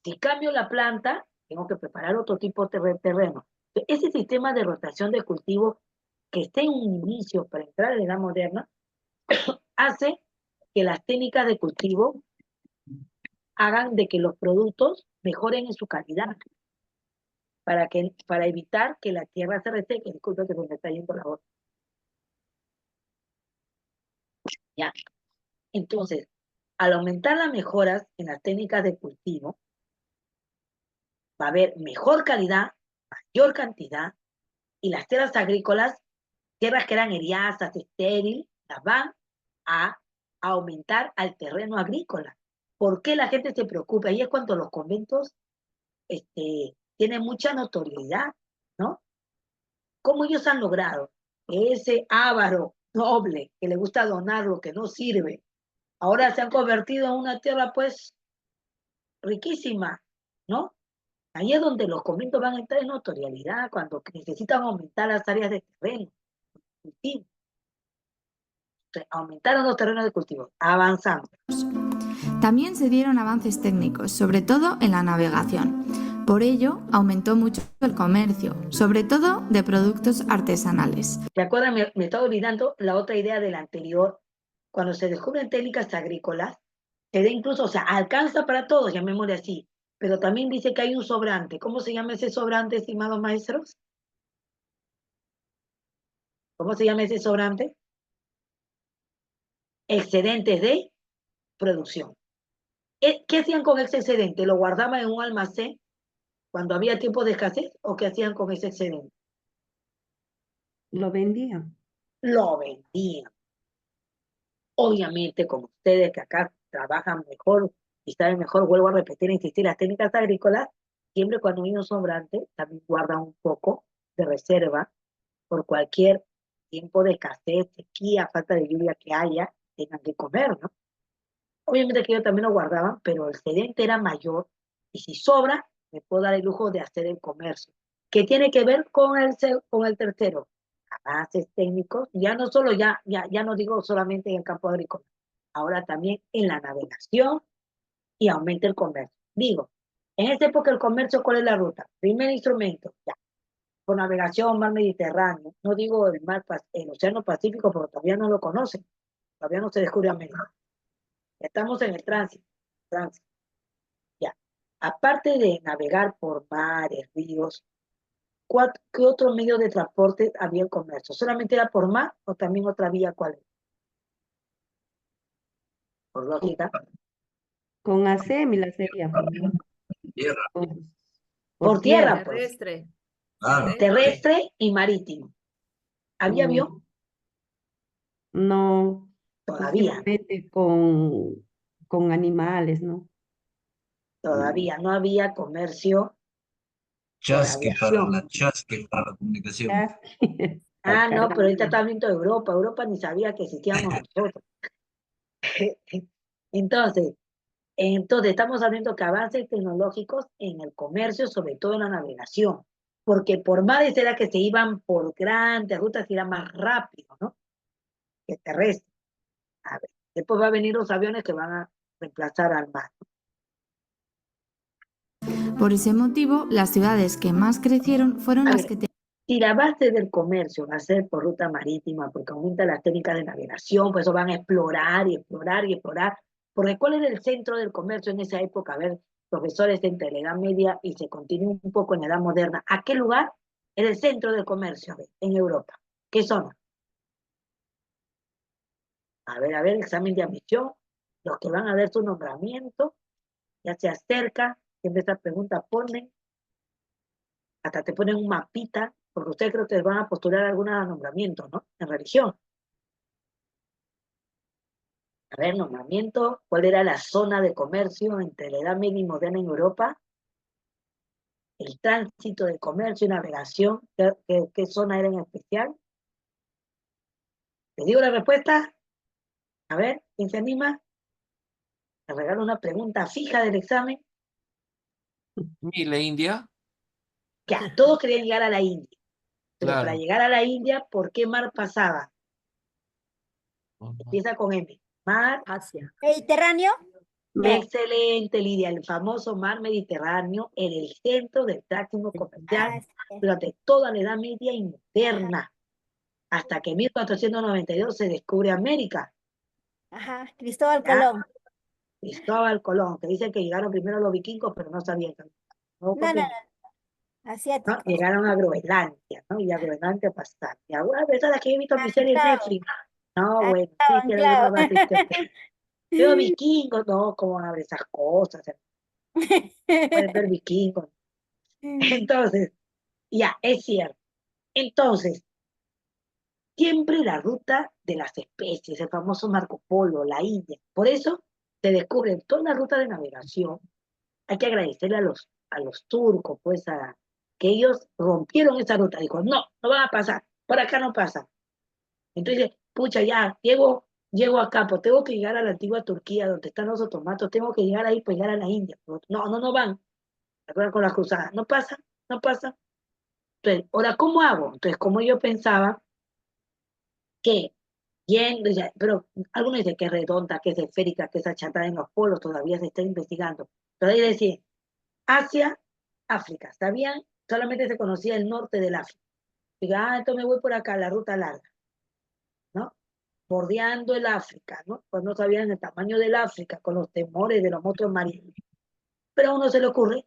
Si cambio la planta, tengo que preparar otro tipo de terreno. Ese sistema de rotación de cultivo que está en un inicio para entrar en la edad moderna, hace que las técnicas de cultivo hagan de que los productos mejoren en su calidad, para evitar que la tierra se reseque. Disculpe que se me está yendo la voz. Ya. Entonces, al aumentar las mejoras en las técnicas de cultivo, va a haber mejor calidad, mayor cantidad, y las tierras agrícolas, tierras que eran eriazas, estériles, las van a aumentar al terreno agrícola. ¿Por qué la gente se preocupa? Y es cuando los conventos tienen mucha notoriedad, ¿no? ¿Cómo ellos han logrado que ese avaro noble que le gusta donar lo que no sirve, ahora se han convertido en una tierra, pues, riquísima? ¿no? Ahí es donde los conventos van a entrar en notoriedad, cuando necesitan aumentar las áreas de terreno, cultivo. Entonces, aumentaron los terrenos de cultivo, avanzamos. También se dieron avances técnicos, sobre todo en la navegación. Por ello, aumentó mucho el comercio, sobre todo de productos artesanales. ¿Te acuerdas? Me estaba olvidando la otra idea de la anterior. Cuando se descubren técnicas agrícolas, se da incluso, o sea, alcanza para todos, llamémosle así, pero también dice que hay un sobrante. ¿Cómo se llama ese sobrante, estimados maestros? ¿Cómo se llama ese sobrante? Excedentes de producción. ¿Qué hacían con ese excedente? ¿Lo guardaban en un almacén cuando había tiempo de escasez o qué hacían con ese excedente? Lo vendían. Lo vendían. Obviamente, como ustedes que acá trabajan mejor y saben mejor, vuelvo a repetir, insistir, las técnicas agrícolas, siempre cuando hay un sobrante, también guardan un poco de reserva por cualquier tiempo de escasez, sequía, falta de lluvia que haya, tengan que comer, ¿no? Obviamente que ellos también lo guardaban, pero el excedente era mayor y si sobra, me puedo dar el lujo de hacer el comercio. ¿Qué tiene que ver con el tercero? Avances técnicos, ya no solo, ya no digo solamente en el campo agrícola, ahora también en la navegación y aumenta el comercio. Digo, en esta época el comercio, ¿cuál es la ruta? Primer instrumento, ya, por navegación, mar Mediterráneo, no digo el Océano Pacífico, porque todavía no lo conocen, todavía no se descubre América. Estamos en el tránsito, ya. Aparte de navegar por mares, ríos, ¿qué otro medio de transporte había en comercio? ¿Solamente era por mar o también otra vía cuál era? Por lógica. Con ASEMI sería. Tierra. Por tierra, pues. Terrestre. Claro. Terrestre y marítimo. ¿Había avión? No, Todavía. posiblemente con animales, ¿no? Todavía no había comercio. Chasque para la comunicación. Ah, no, pero ahorita está hablando de Europa. Europa ni sabía que existíamos nosotros. Entonces, estamos hablando que avances tecnológicos en el comercio, sobre todo en la navegación, porque por mares era que se iban por grandes rutas y era más rápido, ¿no? Que terrestre. A ver, después va a venir los aviones que van a reemplazar al mar. Por ese motivo, las ciudades que más crecieron fueron las que Si la base del comercio va a ser por ruta marítima, porque aumenta las técnicas de navegación, pues eso van a explorar y explorar y explorar. Porque ¿cuál era el centro del comercio en esa época? A ver, profesores entre la Edad Media y se continúa un poco en la Edad Moderna. ¿A qué lugar era el centro del comercio en Europa? ¿Qué zona? A ver, examen de admisión. Los que van a ver su nombramiento, ya se acerca, siempre esta pregunta ponen, hasta te ponen un mapita, porque ustedes creo que van a postular algún nombramiento, ¿no? En religión. A ver, nombramiento, ¿cuál era la zona de comercio entre la Edad Media y Moderna en Europa? El tránsito de comercio y navegación, ¿qué zona era en especial? ¿Les digo la respuesta? A ver, ¿quién se anima? Les regalo una pregunta fija del examen. ¿Y la India? Ya, todos querían llegar a la India. Pero Claro. para llegar a la India, ¿por qué mar pasaba? Empieza con M. Mar. Asia. ¿Mediterráneo? Excelente, Lidia. El famoso mar Mediterráneo en el centro del tráfico comercial durante toda la Edad Media y Moderna. Hasta que en 1492 se descubre América. Ajá, Cristóbal Colón. Cristóbal Colón, que dicen que llegaron primero los vikingos, pero no sabían. No. Asiático. ¿No? Llegaron a Groenlandia, ¿no? Y a Groenlandia pasaron. Y algunas personas que he visto mi serie en Netflix. No, bueno, sí, que era una Pero vikingos, no, ¿cómo van a ver esas cosas? Pueden ver vikingos. Entonces, ya, es cierto. Entonces, siempre la ruta de las especies, el famoso Marco Polo, la India. Por eso se descubren toda la ruta de navegación. Hay que agradecerle a los turcos, pues, que ellos rompieron esa ruta. Dijo, no van a pasar, por acá no pasa. Entonces, pucha, ya, llego acá, pues tengo que llegar a la antigua Turquía, donde están los otomanos, tengo que llegar ahí, pues llegar a la India. No van. ¿Se acuerdan con las cruzadas? No pasa, no pasa. Entonces, ahora, ¿cómo hago? Entonces, como yo pensaba que yendo, pero algunos dicen que es redonda, que es esférica, que es achatada en los polos, todavía se está investigando. Todavía decía, Asia, África, ¿sabían? Solamente se conocía el norte del África. Diga, entonces me voy por acá, la ruta larga, ¿no? Bordeando el África, ¿no? Pues no sabían el tamaño del África, con los temores de los monstruos marinos. Pero a uno se le ocurre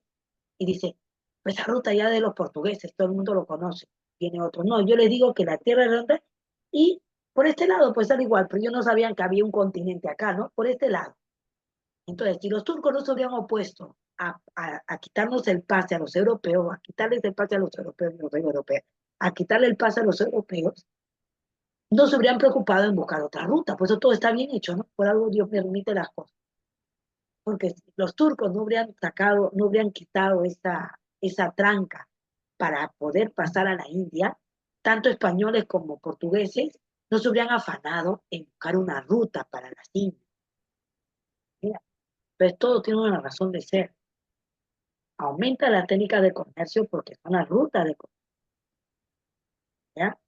y dice, pues esa ruta ya de los portugueses, todo el mundo lo conoce, tiene otro. No, yo les digo que la Tierra es redonda y por este lado pues al igual, pero ellos no sabían que había un continente acá, ¿no? Por este lado. Entonces, si los turcos no se hubieran opuesto a quitarnos el pase a los europeos, a quitarles el pase a los europeos, a quitarle el pase a los europeos, no se habrían preocupado en buscar otra ruta. Por eso todo está bien hecho, ¿no? Por algo Dios permite las cosas. Porque si los turcos no habrían sacado, no habrían quitado esa tranca para poder pasar a la India, tanto españoles como portugueses no se habrían afanado en buscar una ruta para las Indias. Mira, pues todo tiene una razón de ser. Aumenta la técnica de comercio porque son las rutas de comercio. ¿Ya?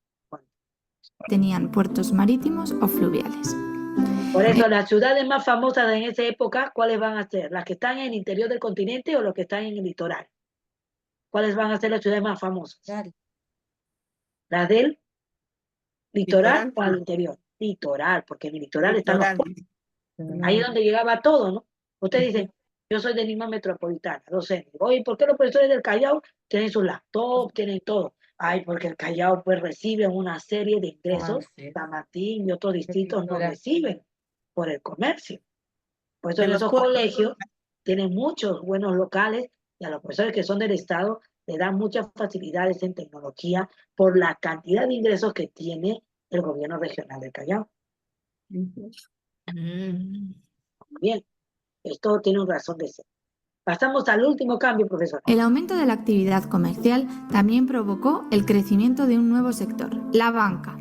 Tenían puertos marítimos o fluviales. Por eso, las ciudades más famosas en esa época, ¿cuáles van a ser? ¿Las que están en el interior del continente o las que están en el litoral? ¿Cuáles van a ser las ciudades más famosas? ¿Las del litoral o al interior? Litoral, porque en el litoral están los puertos. Ahí es donde llegaba todo, ¿no? Usted dice, yo soy de Lima Metropolitana, docente. Oye, ¿por qué los profesores del Callao tienen sus laptops, tienen todo? Ay, porque el Callao pues recibe una serie de ingresos, San Martín y otros distritos no reciben por el comercio. Por eso en esos colegios tienen muchos buenos locales y a los profesores que son del Estado le dan muchas facilidades en tecnología por la cantidad de ingresos que tiene el gobierno regional del Callao. Bien, esto tiene una razón de ser. Pasamos al último cambio, profesor. El aumento de la actividad comercial también provocó el crecimiento de un nuevo sector, la banca.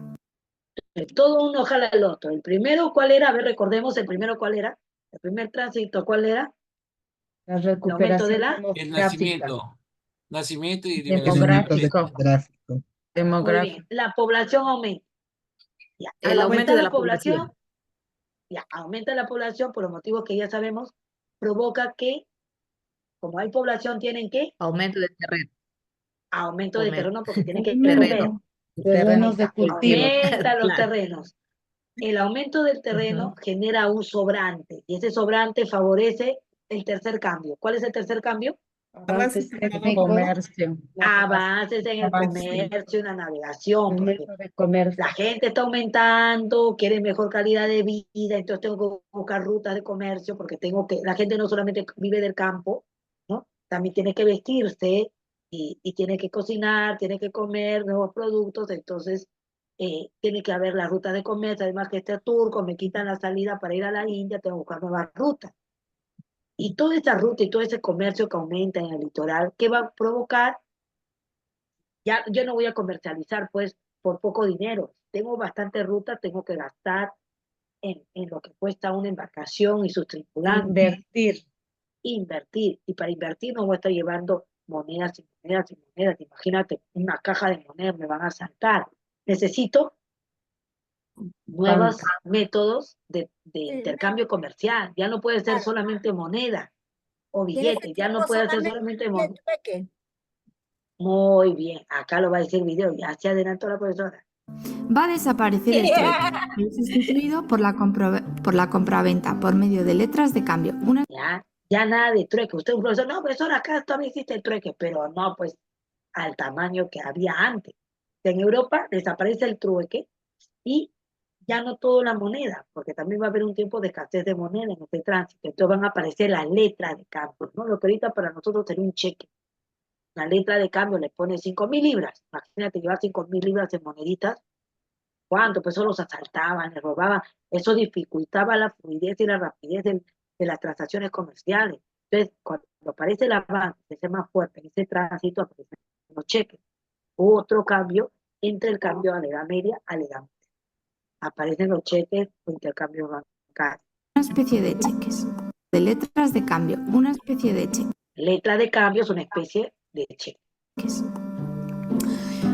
Todo uno jala al otro. El primero, ¿cuál era? A ver, recordemos, el primero, ¿cuál era? El primer tránsito, ¿cuál era? La El aumento de la... El nacimiento y Demográfico. Muy bien, la población aumenta. Ya, El aumento de la población, ya, aumenta la población por los motivos que ya sabemos, provoca que, como hay población, tienen que aumento de terreno. aumento de terreno porque tienen que terreno. Terrenos de cultivo. Aumenta los Claro. terrenos. El aumento del terreno genera un sobrante y ese sobrante favorece el tercer cambio. ¿Cuál es el tercer cambio? Avances técnicos, Comercio. Avances en el Avances. comercio, en la navegación. Porque de comercio. la gente está aumentando, quiere mejor calidad de vida, entonces tengo que buscar rutas de comercio porque la gente no solamente vive del campo, ¿no? También tiene que vestirse y tiene que cocinar, tiene que comer nuevos productos, entonces tiene que haber las rutas de comercio, además que este turco me quitan la salida para ir a la India, tengo que buscar nuevas rutas. Y toda esa ruta y todo ese comercio que aumenta en el litoral, ¿qué va a provocar? Ya, yo no voy a comercializar, pues, por poco dinero. Tengo bastante ruta, tengo que gastar en lo que cuesta una embarcación y sus tripulantes. Invertir. Y para invertir no voy a estar llevando monedas y monedas y monedas. Imagínate, una caja de monedas me van a saltar. Necesito nuevos métodos de intercambio comercial. Ya no puede ser solamente moneda o billete, ya no puede ser solamente moneda. Muy bien, acá lo va a decir el video, ya se adelantó la profesora. Va a desaparecer el trueque y es sustituido por la compraventa por medio de letras de cambio. Ya nada de trueque. Usted es un profesor, no, profesor, acá todavía existe el trueque, pero no, pues, al tamaño que había antes. En Europa desaparece el trueque y ya no toda la moneda, porque también va a haber un tiempo de escasez de moneda en este tránsito. Entonces van a aparecer las letras de cambio, ¿no? Lo que ahorita para nosotros sería un cheque. La letra de cambio le pone 5.000 libras. Imagínate llevar 5.000 libras en moneditas. ¿Cuánto? Pues eso los asaltaban, les robaban. Eso dificultaba la fluidez y la rapidez de las transacciones comerciales. Entonces, cuando aparece el avance, ese más fuerte, en ese tránsito, aparecen los cheques. Otro cambio entre el cambio a la Edad Media a la Edad Media. Aparecen los cheques o intercambios bancarios. Una especie de cheques, de letras de cambio, una especie de cheque. Letra de cambio es una especie de cheque.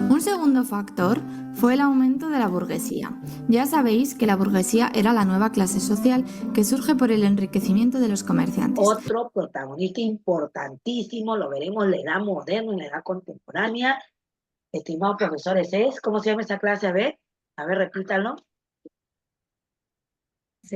Un segundo factor fue el aumento de la burguesía. Ya sabéis que la burguesía era la nueva clase social que surge por el enriquecimiento de los comerciantes. Otro protagonista importantísimo, lo veremos en la edad moderna, en la edad contemporánea. Estimados profesores, ¿cómo se llama esa clase? A ver, repítalo.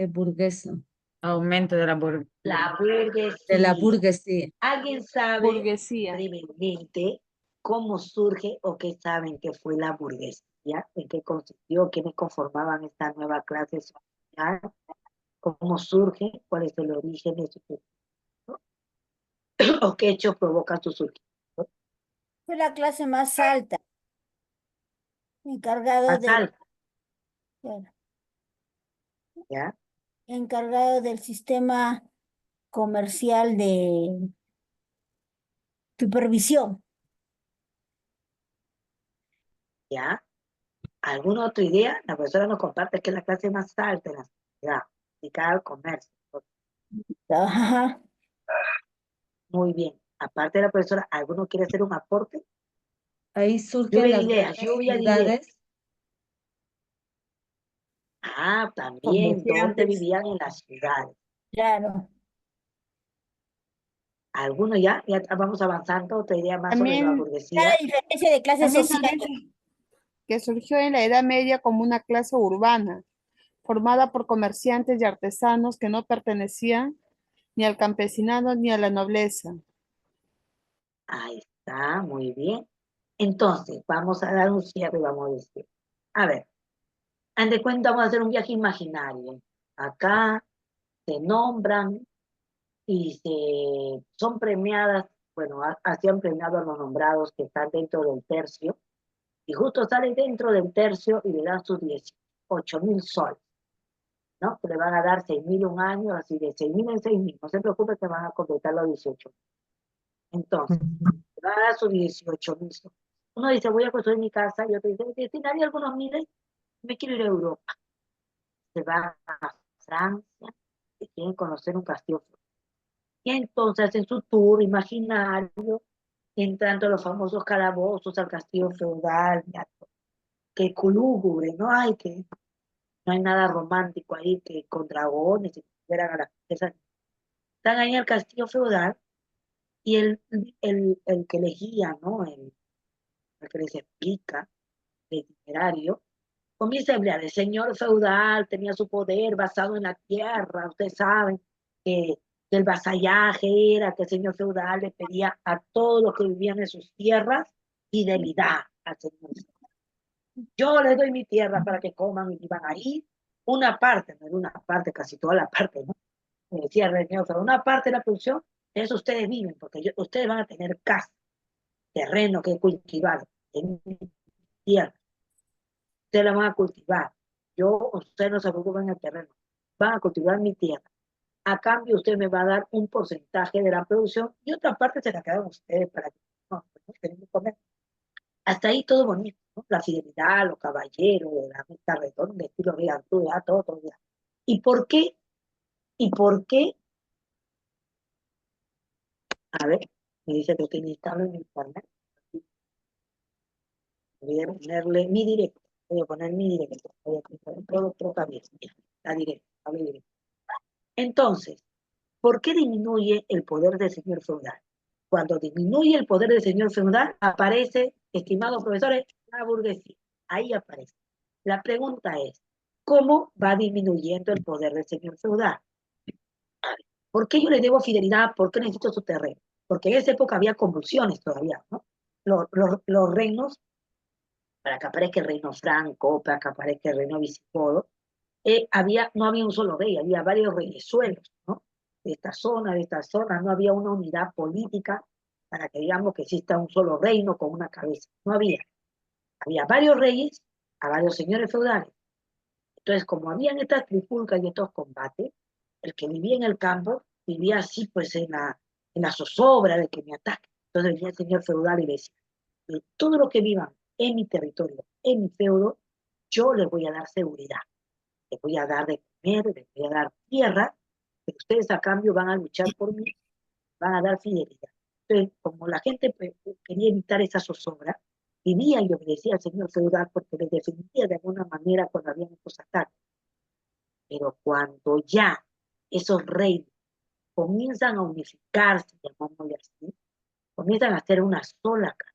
Burguesa. Aumento de la burguesía. La burguesía. De la burguesía. ¿Alguien sabe Burguesía. brevemente cómo surge o qué saben que fue la burguesía? ¿En qué consistió? ¿Quiénes conformaban esta nueva clase social? ¿Cómo surge? ¿Cuál es el origen de su surgimiento? ¿O qué hechos provocan su surgimiento? Fue la clase más alta. Encargado Más de, alta, claro, ¿ya? encargado del sistema comercial de supervisión. ¿Ya? ¿Alguna otra idea? La profesora nos comparte que es la clase más alta en la sociedad, dedicada al comercio. Ajá. Muy bien. Aparte de la profesora, ¿alguno quiere hacer un aporte? Ahí surgen Lluvia de las ideas, lluvia de ideas. ciudades. Ah, también, ¿dónde Comerciantes. vivían en las ciudades? Claro. ¿Alguno ya? Ya vamos avanzando, otra idea más sobre la También, burguesía. La diferencia de clases también sociales. que surgió en la Edad Media como una clase urbana, formada por comerciantes y artesanos que no pertenecían ni al campesinado ni a la nobleza. Ahí está, muy bien. Entonces, vamos a dar un cierre y vamos a decir. A ver, de cuenta vamos a hacer un viaje imaginario. Acá se nombran y son premiadas, bueno, hacían premiado a los nombrados que están dentro del tercio, y justo sale dentro del tercio y le dan sus 18.000 soles, ¿no? Que le van a dar 6.000 un año, así de 6.000 en 6.000, no se preocupe que van a completar los 18. Entonces, le van a dar sus 18.000 soles. Uno dice, voy a construir mi casa, y otro dice, destinaría algunos miles, me quiero ir a Europa. Se va a Francia, que quieren conocer un castillo. Y entonces hacen su tour imaginario, entrando a los famosos calabozos, al castillo feudal, que lúgubre, ¿no? No hay nada romántico ahí, que con dragones, y que esperan a las princesas. Están ahí en el castillo feudal, y el que les guía, ¿no? El que les explica, el itinerario, comienza a hablar. El señor feudal tenía su poder basado en la tierra. Ustedes saben que el vasallaje era que el señor feudal le pedía a todos los que vivían en sus tierras fidelidad al señor feudal. Yo les doy mi tierra para que coman y vivan ahí. Una parte, no era una parte, casi toda la parte, ¿no? Me decía el señor feudal, una parte de la producción, de eso ustedes viven, porque ustedes van a tener casa, terreno que cultivar en mi tierra. Ustedes la van a cultivar. Ustedes no se preocupen en el terreno. Van a cultivar mi tierra. A cambio, usted me va a dar un porcentaje de la producción y otra parte se la quedan ustedes para que no tenemos que comer. Hasta ahí todo bonito, ¿no? La fidelidad, los caballeros, la mesa redonda, estilo Riantú, todo. ¿Y por qué? ¿Y por qué? A ver, me dice que estoy inestable en internet. Voy a ponerle mi directo. Voy a poner mi directo. Voy a clicar en todo otro camino. Está directo, hable directo. Entonces, ¿por qué disminuye el poder del señor feudal? Cuando disminuye el poder del señor feudal, aparece, estimados profesores, la burguesía. Ahí aparece. La pregunta es, ¿cómo va disminuyendo el poder del señor feudal? ¿Por qué yo le debo fidelidad? ¿Por qué necesito su terreno? Porque en esa época había convulsiones todavía, ¿no? Los reinos, para que aparezca el reino franco, para que aparezca el reino visigodo, no había un solo rey, había varios reyesuelos, ¿no? De esta zona, no había una unidad política para que digamos que exista un solo reino con una cabeza, no había. Había varios reyes, a varios señores feudales. Entonces, como habían estas trifulcas y estos combates, el que vivía en el campo vivía así, pues en la zozobra de que me ataquen. Entonces venía el señor feudal y decía, de todo lo que vivan en mi territorio, en mi feudo, yo les voy a dar seguridad. Les voy a dar de comer, les voy a dar tierra, pero ustedes a cambio van a luchar por mí, van a dar fidelidad. Entonces, como la gente pues, quería evitar esa zozobra, vivía y obedecía al señor feudal porque les defendía de alguna manera cuando habían estos ataques. Pero cuando ya esos reyes comienzan a unificarse, llamámosle así, comienzan a hacer una sola casa.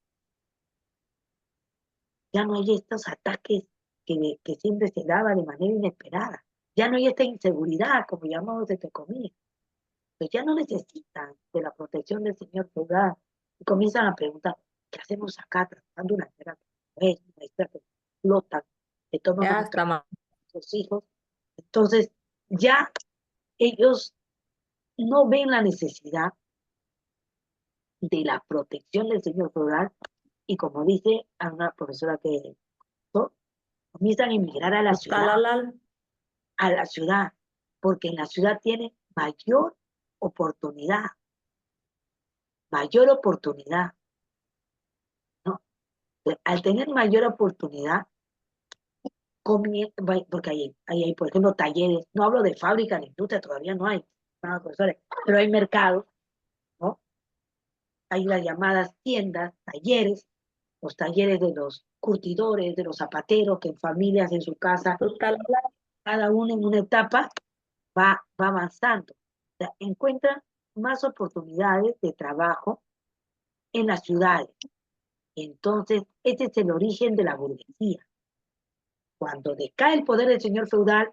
Ya no hay estos ataques que siempre se daban de manera inesperada. Ya no hay esta inseguridad, como llamamos entre comillas. Pues ya no necesitan de la protección del señor feudal. Y comienzan a preguntar, ¿qué hacemos acá tratando una guerra que no es una guerra que explota, que toman Ya a está mal. nuestros hijos? Entonces, ya ellos no ven la necesidad de la protección del señor feudal y como dice a una profesora que comienzan a emigrar a la ciudad, porque en la ciudad tienen mayor oportunidad, ¿no? Al tener mayor oportunidad, porque hay, por ejemplo, talleres, no hablo de fábrica ni industria, todavía no hay, profesores, pero hay mercados, ¿no? Hay las llamadas tiendas, talleres, los talleres de los curtidores, de los zapateros, que en familias en su casa, cada uno en una etapa va avanzando. O sea, encuentran más oportunidades de trabajo en las ciudades. Entonces, ese es el origen de la burguesía. Cuando decae el poder del señor feudal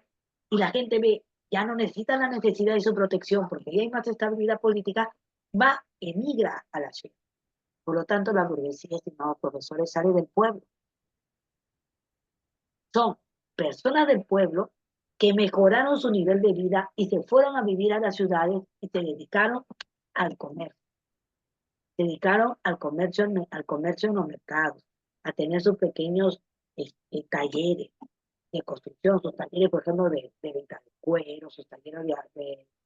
y la gente ve, ya no necesita la necesidad de su protección porque ya hay más estabilidad política, emigra a la ciudad. Por lo tanto, la burguesía, estimados profesores, sale del pueblo. Son personas del pueblo que mejoraron su nivel de vida y se fueron a vivir a las ciudades y se dedicaron al comercio. Se dedicaron al comercio en los mercados, a tener sus pequeños talleres de construcción, sus talleres, por ejemplo, de venta de cuero, sus talleres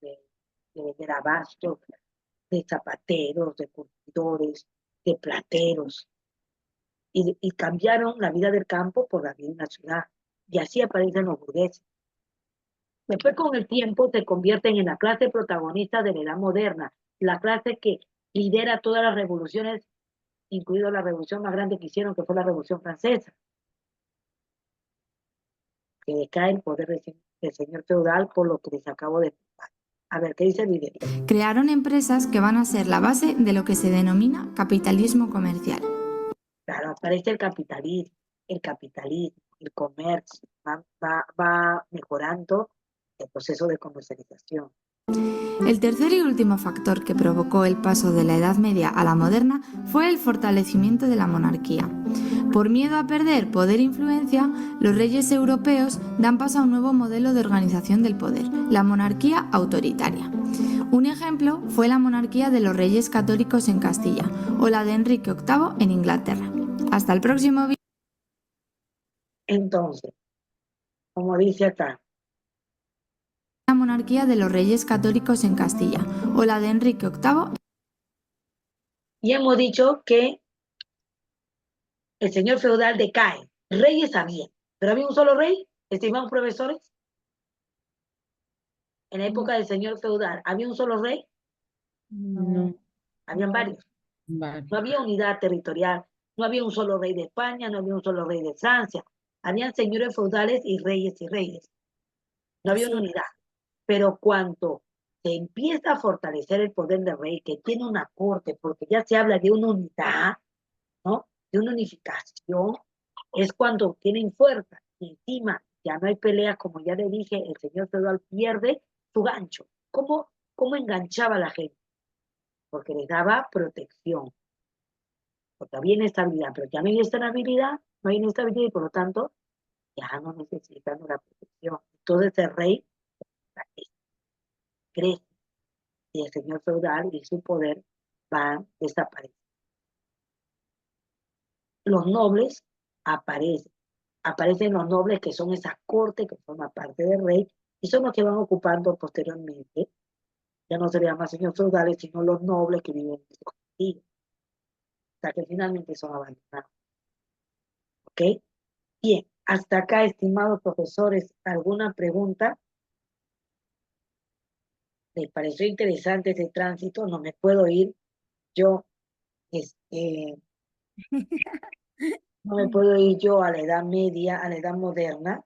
de vender abasto, de zapateros, de curtidores, de plateros. Y cambiaron la vida del campo por la vida en la ciudad. Y así aparecen los burgueses. Después, con el tiempo, se convierten en la clase protagonista de la edad moderna, la clase que lidera todas las revoluciones, incluido la revolución más grande que hicieron, que fue la Revolución Francesa. Que decae el poder del señor feudal por lo que les acabo de explicar. A ver, ¿qué dice el video? Crearon empresas que van a ser la base de lo que se denomina capitalismo comercial. Claro, aparece el capitalismo, el comercio, va mejorando el proceso de comercialización. El tercer y último factor que provocó el paso de la Edad Media a la moderna fue el fortalecimiento de la monarquía. Por miedo a perder poder e influencia, los reyes europeos dan paso a un nuevo modelo de organización del poder, la monarquía autoritaria. Un ejemplo fue la monarquía de los reyes católicos en Castilla o la de Enrique VIII en Inglaterra. Hasta el próximo vídeo. Entonces, como dice acá, la monarquía de los reyes católicos en Castilla o la de Enrique VIII. Y hemos dicho que el señor feudal decae. Reyes había, pero había un solo rey, estimados profesores. En la época del señor feudal, ¿había un solo rey? No. Habían varios. No había unidad territorial, no había un solo rey de España, no había un solo rey de Francia. Habían señores feudales y reyes y reyes. No había una unidad. Pero cuando se empieza a fortalecer el poder del rey, que tiene una corte, porque ya se habla de una unidad, ¿no? De una unificación, es cuando tienen fuerza. Y encima ya no hay peleas, como ya le dije, el señor feudal pierde su gancho. ¿Cómo enganchaba a la gente? Porque les daba protección. Porque había inestabilidad, pero ya no hay inestabilidad, y por lo tanto ya no necesitan una protección. Entonces el rey crece y el señor feudal y su poder van a desaparecer. Los nobles aparecen los nobles que son esa corte que forma parte del rey y son los que van ocupando posteriormente, ya no se le llama señor feudales, sino los nobles que viven en su castillo, hasta que finalmente son abandonados. ¿Ok? Bien, hasta acá, estimados profesores, ¿alguna pregunta? ¿Les pareció interesante ese tránsito? No me puedo ir yo, este, no me puedo ir yo a la edad media, a la edad moderna,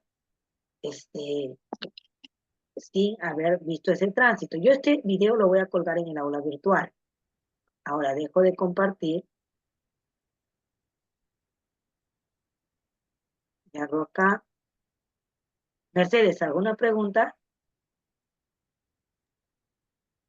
sin haber visto ese tránsito. Yo este video lo voy a colgar en el aula virtual. Ahora dejo de compartir. Y hago acá. Mercedes, ¿alguna pregunta?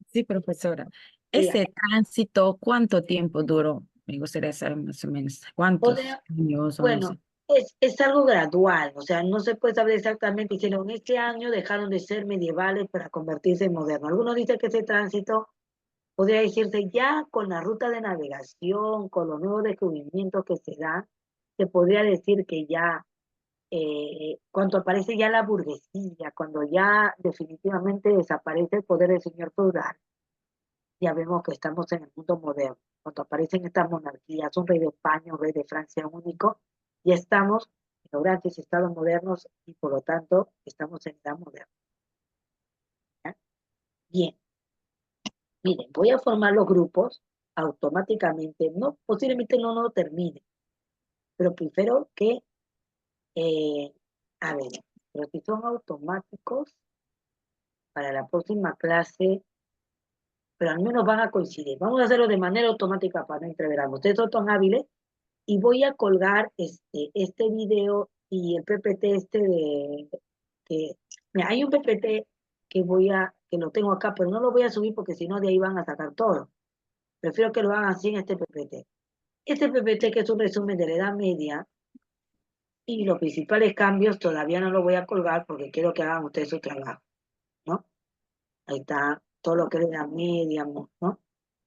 Sí, profesora. Dígame. Ese tránsito, ¿cuánto tiempo duró? Me gustaría saber más o menos cuántos Podría- años o no Bueno, sé. es algo gradual, o sea, no se puede saber exactamente, hicieron este año, dejaron de ser medievales para convertirse en modernos. Algunos dicen que ese tránsito podría decirse ya con la ruta de navegación, con los nuevos descubrimientos que se dan, se podría decir que ya, cuando aparece ya la burguesía, cuando ya definitivamente desaparece el poder del señor feudal, ya vemos que estamos en el mundo moderno. Cuando aparecen estas monarquías, un rey de España, un rey de Francia único, ya estamos en los grandes estados modernos y por lo tanto estamos en edad moderna. ¿Ya? Bien, miren, voy a formar los grupos automáticamente, no, posiblemente no lo termine, pero prefiero que, eh, a ver, pero si son automáticos, para la próxima clase, pero al menos van a coincidir. Vamos a hacerlo de manera automática para no entreverarnos. Ustedes son tan hábiles y voy a colgar este video y el PPT que, mira, hay un PPT que lo tengo acá, pero no lo voy a subir porque si no de ahí van a sacar todo. Prefiero que lo hagan así en este PPT. Este PPT que es un resumen de la Edad Media y los principales cambios todavía no lo voy a colgar porque quiero que hagan ustedes su trabajo, ¿no? Ahí está todo lo que es la Edad Media, ¿no?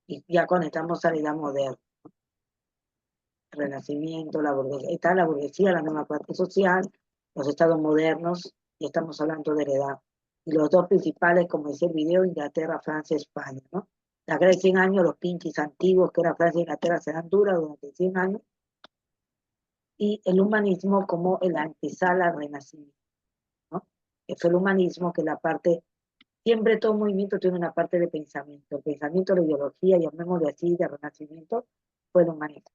Y ya conectamos a la Edad Moderna. Renacimiento, la burguesía, está la burguesía, la nueva parte social, los estados modernos, y estamos hablando de la edad. Y los dos principales, como decía el video, Inglaterra, Francia, España, ¿no? La guerra de 100 años, los pinches antiguos, que era Francia e Inglaterra, serán duras durante 100 años, y el humanismo como el antesala al renacimiento, ¿no? Que fue el humanismo, que la parte, siempre todo movimiento tiene una parte de pensamiento, el pensamiento, la ideología, llamémosle así, de renacimiento, fue el humanismo.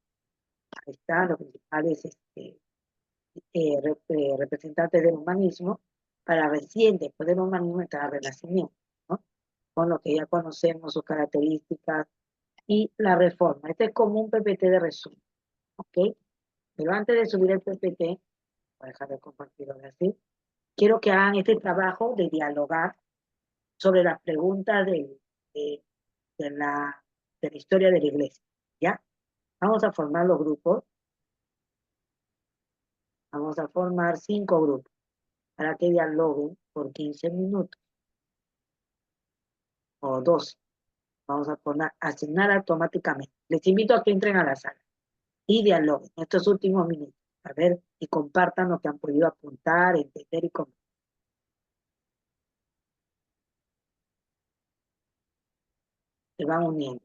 Ahí están los principales representantes del humanismo, para recién después del humanismo entrar al renacimiento, ¿no? Con lo que ya conocemos, sus características y la reforma. Este es como un PPT de resumen, ¿ok? Pero antes de subir el PPT, voy a dejar de compartirlo así, quiero que hagan este trabajo de dialogar sobre las preguntas de, de la, de la historia de la iglesia, ¿ya? Vamos a formar los grupos. Vamos a formar 5 grupos para que dialoguen por 15 minutos o 12. Vamos a poner, asignar automáticamente. Les invito a que entren a la sala y dialoguen estos últimos minutos. A ver, y compartan lo que han podido apuntar, entender y comentar. Se van uniendo.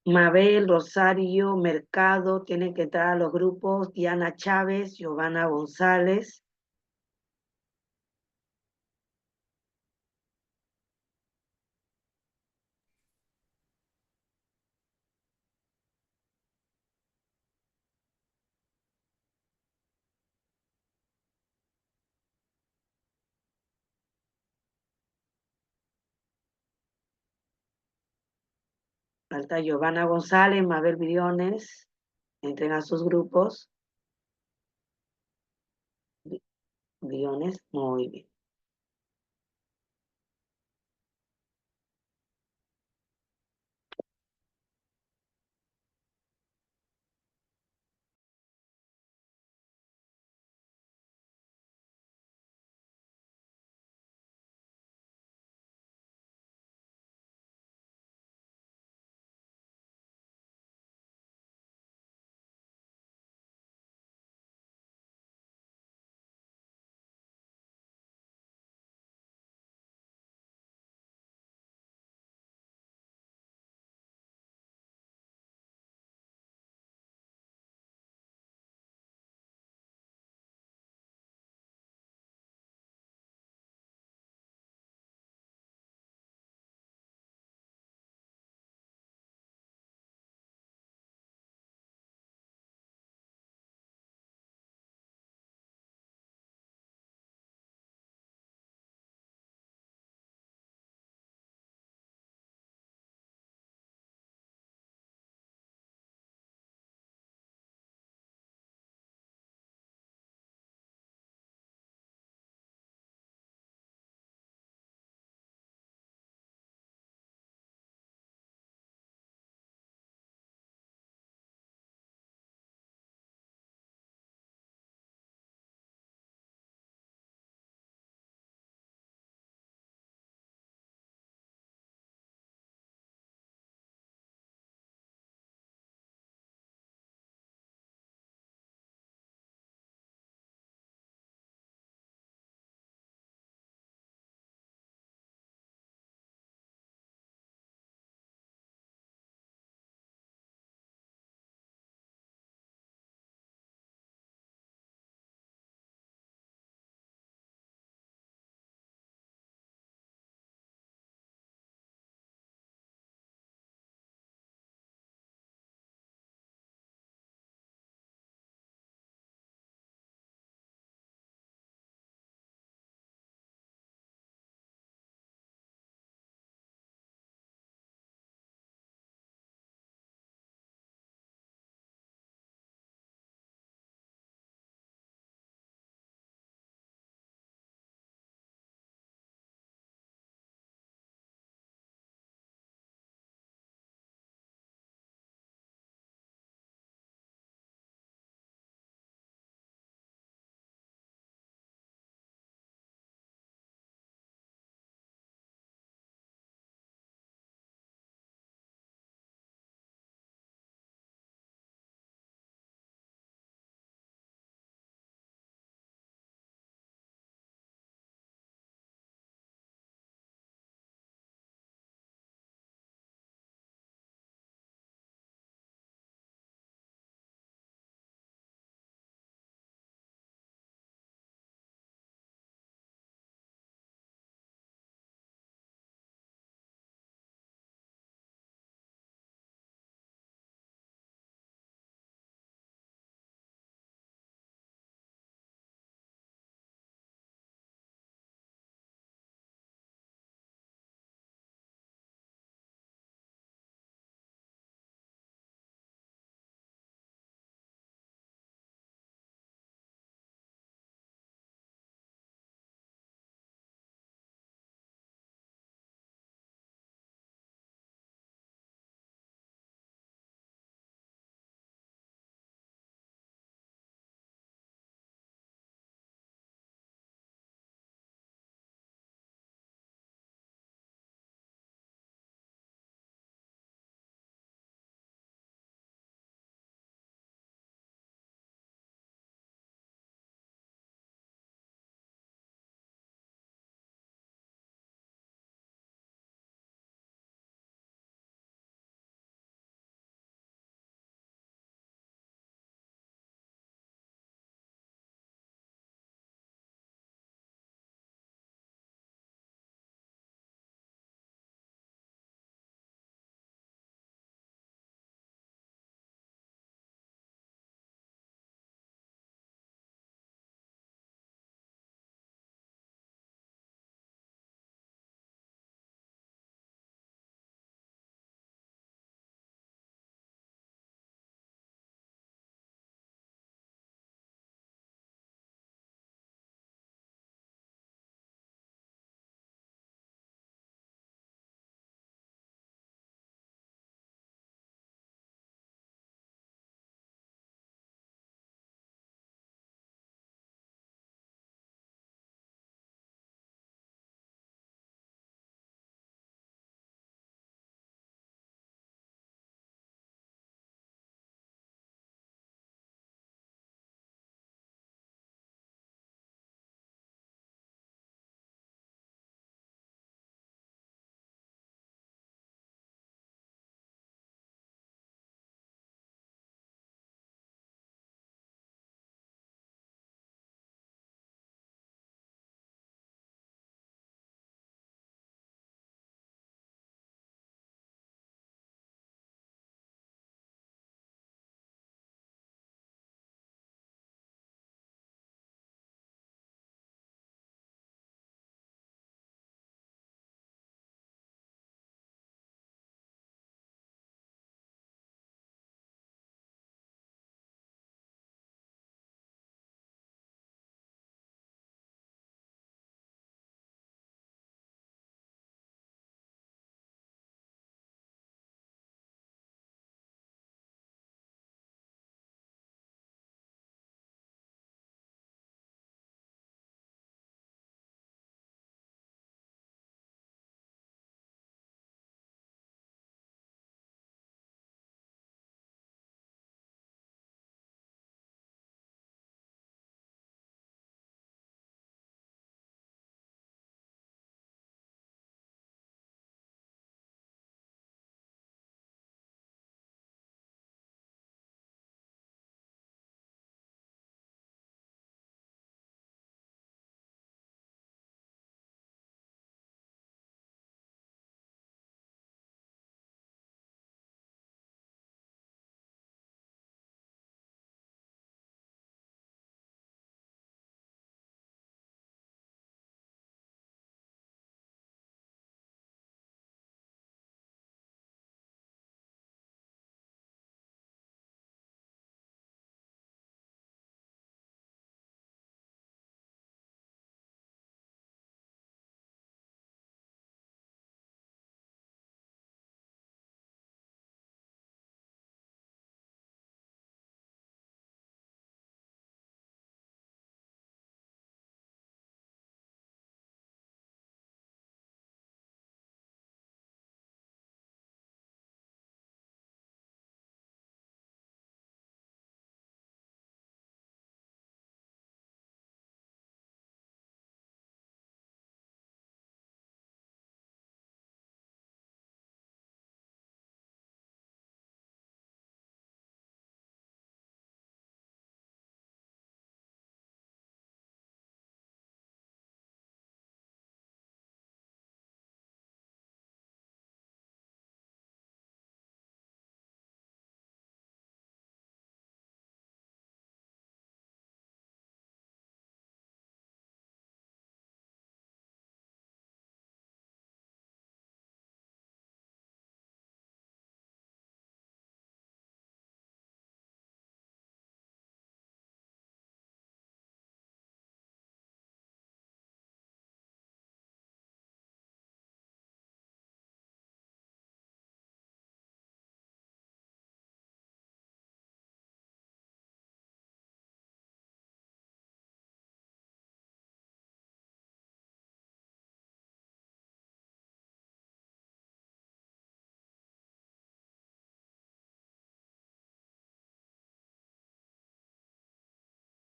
Mabel, Rosario, Mercado, tienen que entrar a los grupos. Diana Chávez, Giovanna González. Falta Giovanna González, Mabel Briones. Entren a sus grupos. Briones, muy bien.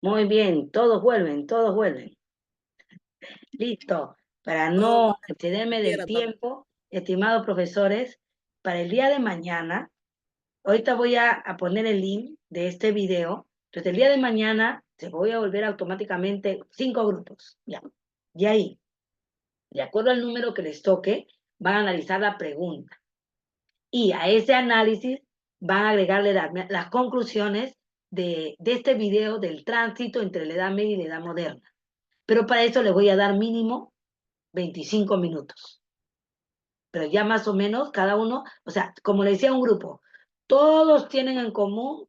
Muy bien, todos vuelven, todos vuelven. Listo. Para no excederme del tiempo, estimados profesores, para el día de mañana, ahorita voy a poner el link de este video. Entonces, el día de mañana se voy a volver automáticamente 5 grupos. Ya. Y ahí, de acuerdo al número que les toque, van a analizar la pregunta. Y a ese análisis van a agregarle las conclusiones de este video del tránsito entre la Edad Media y la Edad Moderna. Pero para eso les voy a dar mínimo 25 minutos. Pero ya más o menos cada uno, o sea, como le decía a un grupo, todos tienen en común,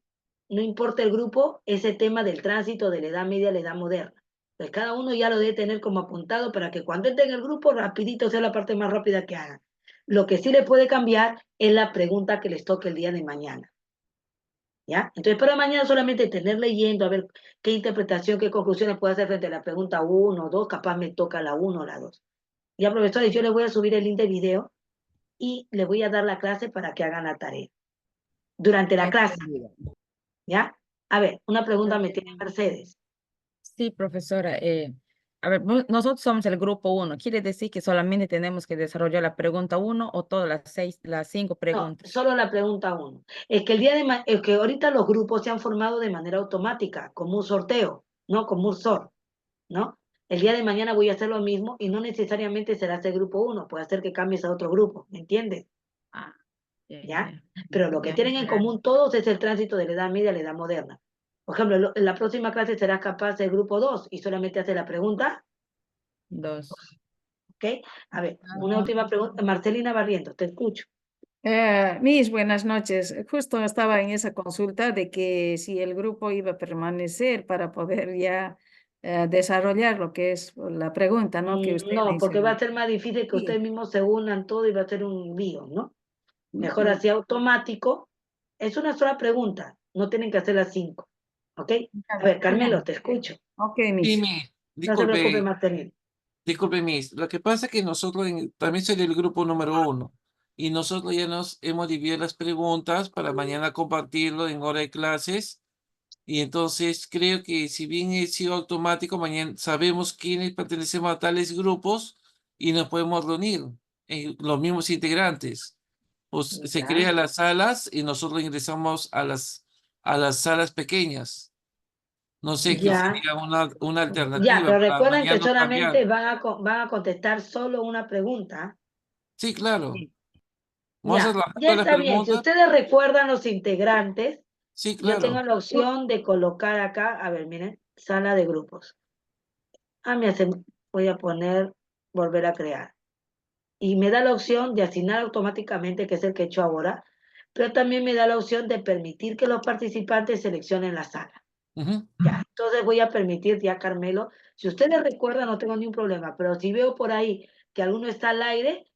no importa el grupo, ese tema del tránsito de la Edad Media a la Edad Moderna. Pues cada uno ya lo debe tener como apuntado para que cuando esté en el grupo, rapidito sea la parte más rápida que hagan. Lo que sí le puede cambiar es la pregunta que les toque el día de mañana. ¿Ya? Entonces, para mañana solamente tener leyendo, a ver qué interpretación, qué conclusiones puedo hacer frente a la pregunta 1 o 2, capaz me toca la 1 o la 2. Ya, profesores, yo les voy a subir el link de video y les voy a dar la clase para que hagan la tarea. Durante la clase. ¿Ya? A ver, una pregunta me tiene Mercedes. Sí, profesora. A ver, nosotros somos el grupo 1. ¿Quiere decir que solamente tenemos que desarrollar la pregunta 1 o todas las 5 No, preguntas? solo la pregunta 1. Es que es que ahorita los grupos se han formado de manera automática, como un sorteo, ¿no? Como un SOR, ¿no? El día de mañana voy a hacer lo mismo y no necesariamente será ese grupo 1, puede ser que cambies a otro grupo, ¿me entiendes? Ah, ¿Ya? Pero lo que Ya, tienen en gracias. común todos es el tránsito de la Edad Media a la Edad Moderna. Por ejemplo, en la próxima clase serás capaz del grupo 2 y solamente hace la pregunta 2. ¿ok? A ver, una última pregunta. Marcelina Barrientos, te escucho. Miss, buenas noches. Justo estaba en esa consulta de que si el grupo iba a permanecer para poder ya desarrollar lo que es la pregunta, ¿no? Que usted No, porque va mencionó. a ser más difícil que Sí. ustedes mismos se unan todo y va a ser un lío, ¿no? Mejor así automático. Es una sola pregunta, no tienen que hacer las 5, ¿ok? A ver, Carmelo, te escucho. Ok, Sí, Miss. Miss, No se preocupe, disculpe, Marcelina. disculpe, Miss. Lo que pasa es que nosotros también soy del grupo número 1 y nosotros ya nos hemos dividido las preguntas para mañana compartirlo en hora de clases. Y entonces creo que si bien he sido automático, mañana sabemos quiénes pertenecemos a tales grupos y nos podemos reunir los mismos integrantes. Pues se Ya. crean las salas y nosotros ingresamos a las salas pequeñas. No sé, que Ya. sería una Ya, alternativa pero para recuerden que mañana no solamente cambiar. van a contestar solo una pregunta. Sí, claro. Sí. Vamos a Ya, hacer ya todas las está bien. Si preguntas. ustedes recuerdan los integrantes, Sí, yo tengo claro. la opción de colocar acá, a ver, miren, sala de grupos. Voy a poner volver a crear. Y me da la opción de asignar automáticamente, que es el que he hecho ahora, pero también me da la opción de permitir que los participantes seleccionen la sala. Ujú. Ya, entonces voy a permitir ya, Carmelo, si ustedes recuerdan, no tengo ningún problema, pero si veo por ahí que alguno está al aire,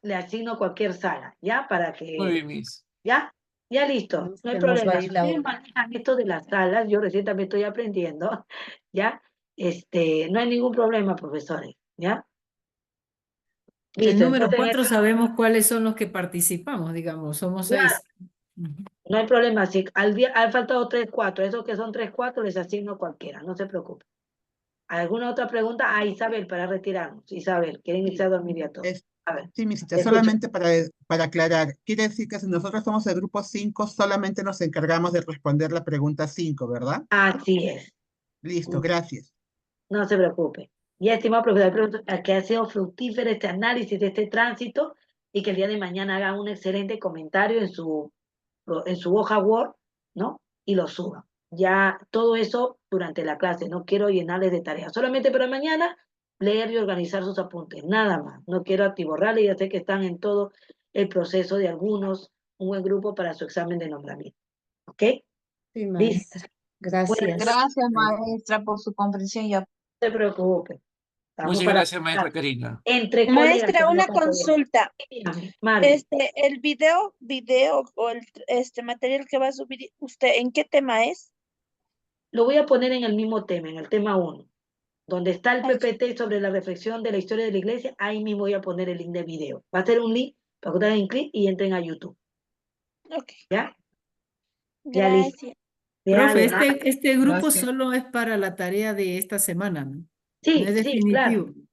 le asigno cualquier sala, ¿ya? Para Muy que, bien, Miss. ¿ya? Ya listo, no hay Se nos va problema. a Si ir la ustedes hora. manejan esto de las salas, yo recién también estoy aprendiendo, ¿ya? No hay ningún problema, profesores, ¿ya? El Listo, número entonces, 4 sabemos cuáles son los que participamos, digamos, somos claro, 6. Ujú. no hay problema. Si han faltado 3, 4, esos que son 3, 4, les asigno cualquiera, no se preocupen. ¿Alguna otra pregunta? Ah, Isabel, para retirarnos. Isabel, quieren irse a dormir ya todos. A ver, Sí, Misita, te escucho. solamente para aclarar, quiere decir que si nosotros somos el grupo 5, solamente nos encargamos de responder la pregunta 5, ¿verdad? Así es. Listo, gracias. No se preocupe. Y estimado profesor, que ha sido fructífero este análisis de este tránsito y que el día de mañana haga un excelente comentario en su hoja Word, ¿no? Y lo suba. Ya todo eso durante la clase. No quiero llenarles de tareas. Solamente para mañana leer y organizar sus apuntes. Nada más. No quiero atiborrarles. Ya sé que están en todo el proceso de algunos, un buen grupo para su examen de nombramiento. ¿Ok? Sí, Listo. maestra. Gracias. Gracias, maestra, por su comprensión. Ya. No se preocupe. Estamos Muchas para gracias, maestra Karina. entre colegas. Maestra, que una no pasa bien. consulta. Dígame, Mari. El video o el material que va a subir usted, ¿en qué tema es? Lo voy a poner en el mismo tema, en el tema 1, donde está el PPT sobre la reflexión de la historia de la iglesia. Ahí mismo voy a poner el link de video. Va a ser un link para que ustedes den clic y entren a YouTube. Ok, ¿Ya? Ya listo. gracias. Profe, reales. este grupo Gracias. solo es para la tarea de esta semana, ¿no? No Sí, es sí, claro. definitivo.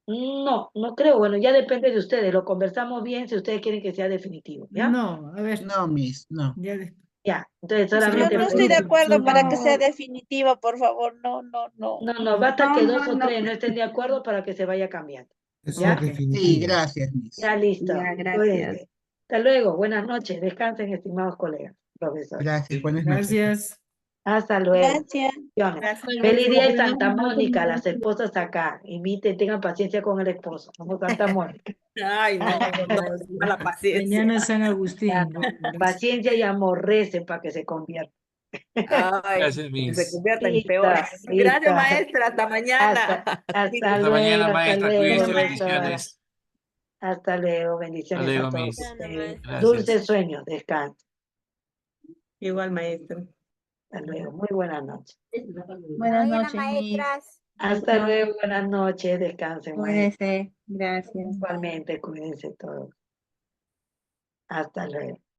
No, no creo. Bueno, ya depende de ustedes. Lo conversamos bien si ustedes quieren que sea definitivo, ¿ya? No, a ver, No, Miss, no. ya después. Ya. Entonces Solo solamente No para estoy de grupo, acuerdo solo para para- que sea definitiva, por favor. No. No, basta que dos o tres no estén de acuerdo para que se vaya cambiando. Eso ¿Ya? es definitivo. Sí, gracias, Miss. Ya listo. Ya, gracias. Cuídense. Hasta luego. Buenas noches. Descansen, estimados colegas, profesores. Gracias, buenas noches. Gracias. Hasta luego. Gracias. Feliz día de Santa Mónica, las esposas acá. Inviten, tengan paciencia con el esposo. Como Santa Mónica. Ay, no, la paciencia. Mañana es San Agustín. Paciencia y amor, recen para que se convierta. Ay, Gracias, que se Miss. convierta en Listo, peor. listo. Gracias, maestra. Hasta mañana. Hasta Hasta luego, mañana, hasta maestra. luego, Cuídense, profesora. bendiciones. Hasta luego, Hasta bendiciones luego, a todos Miss. ustedes. Gracias. Dulces sueños, descanso. Igual, maestra. Hasta luego, muy buenas noches. Buenas noches, Miss. Hasta luego, buenas noches, descansen, maestros. Cuídense. Gracias. Igualmente, cuídense todos. Hasta luego.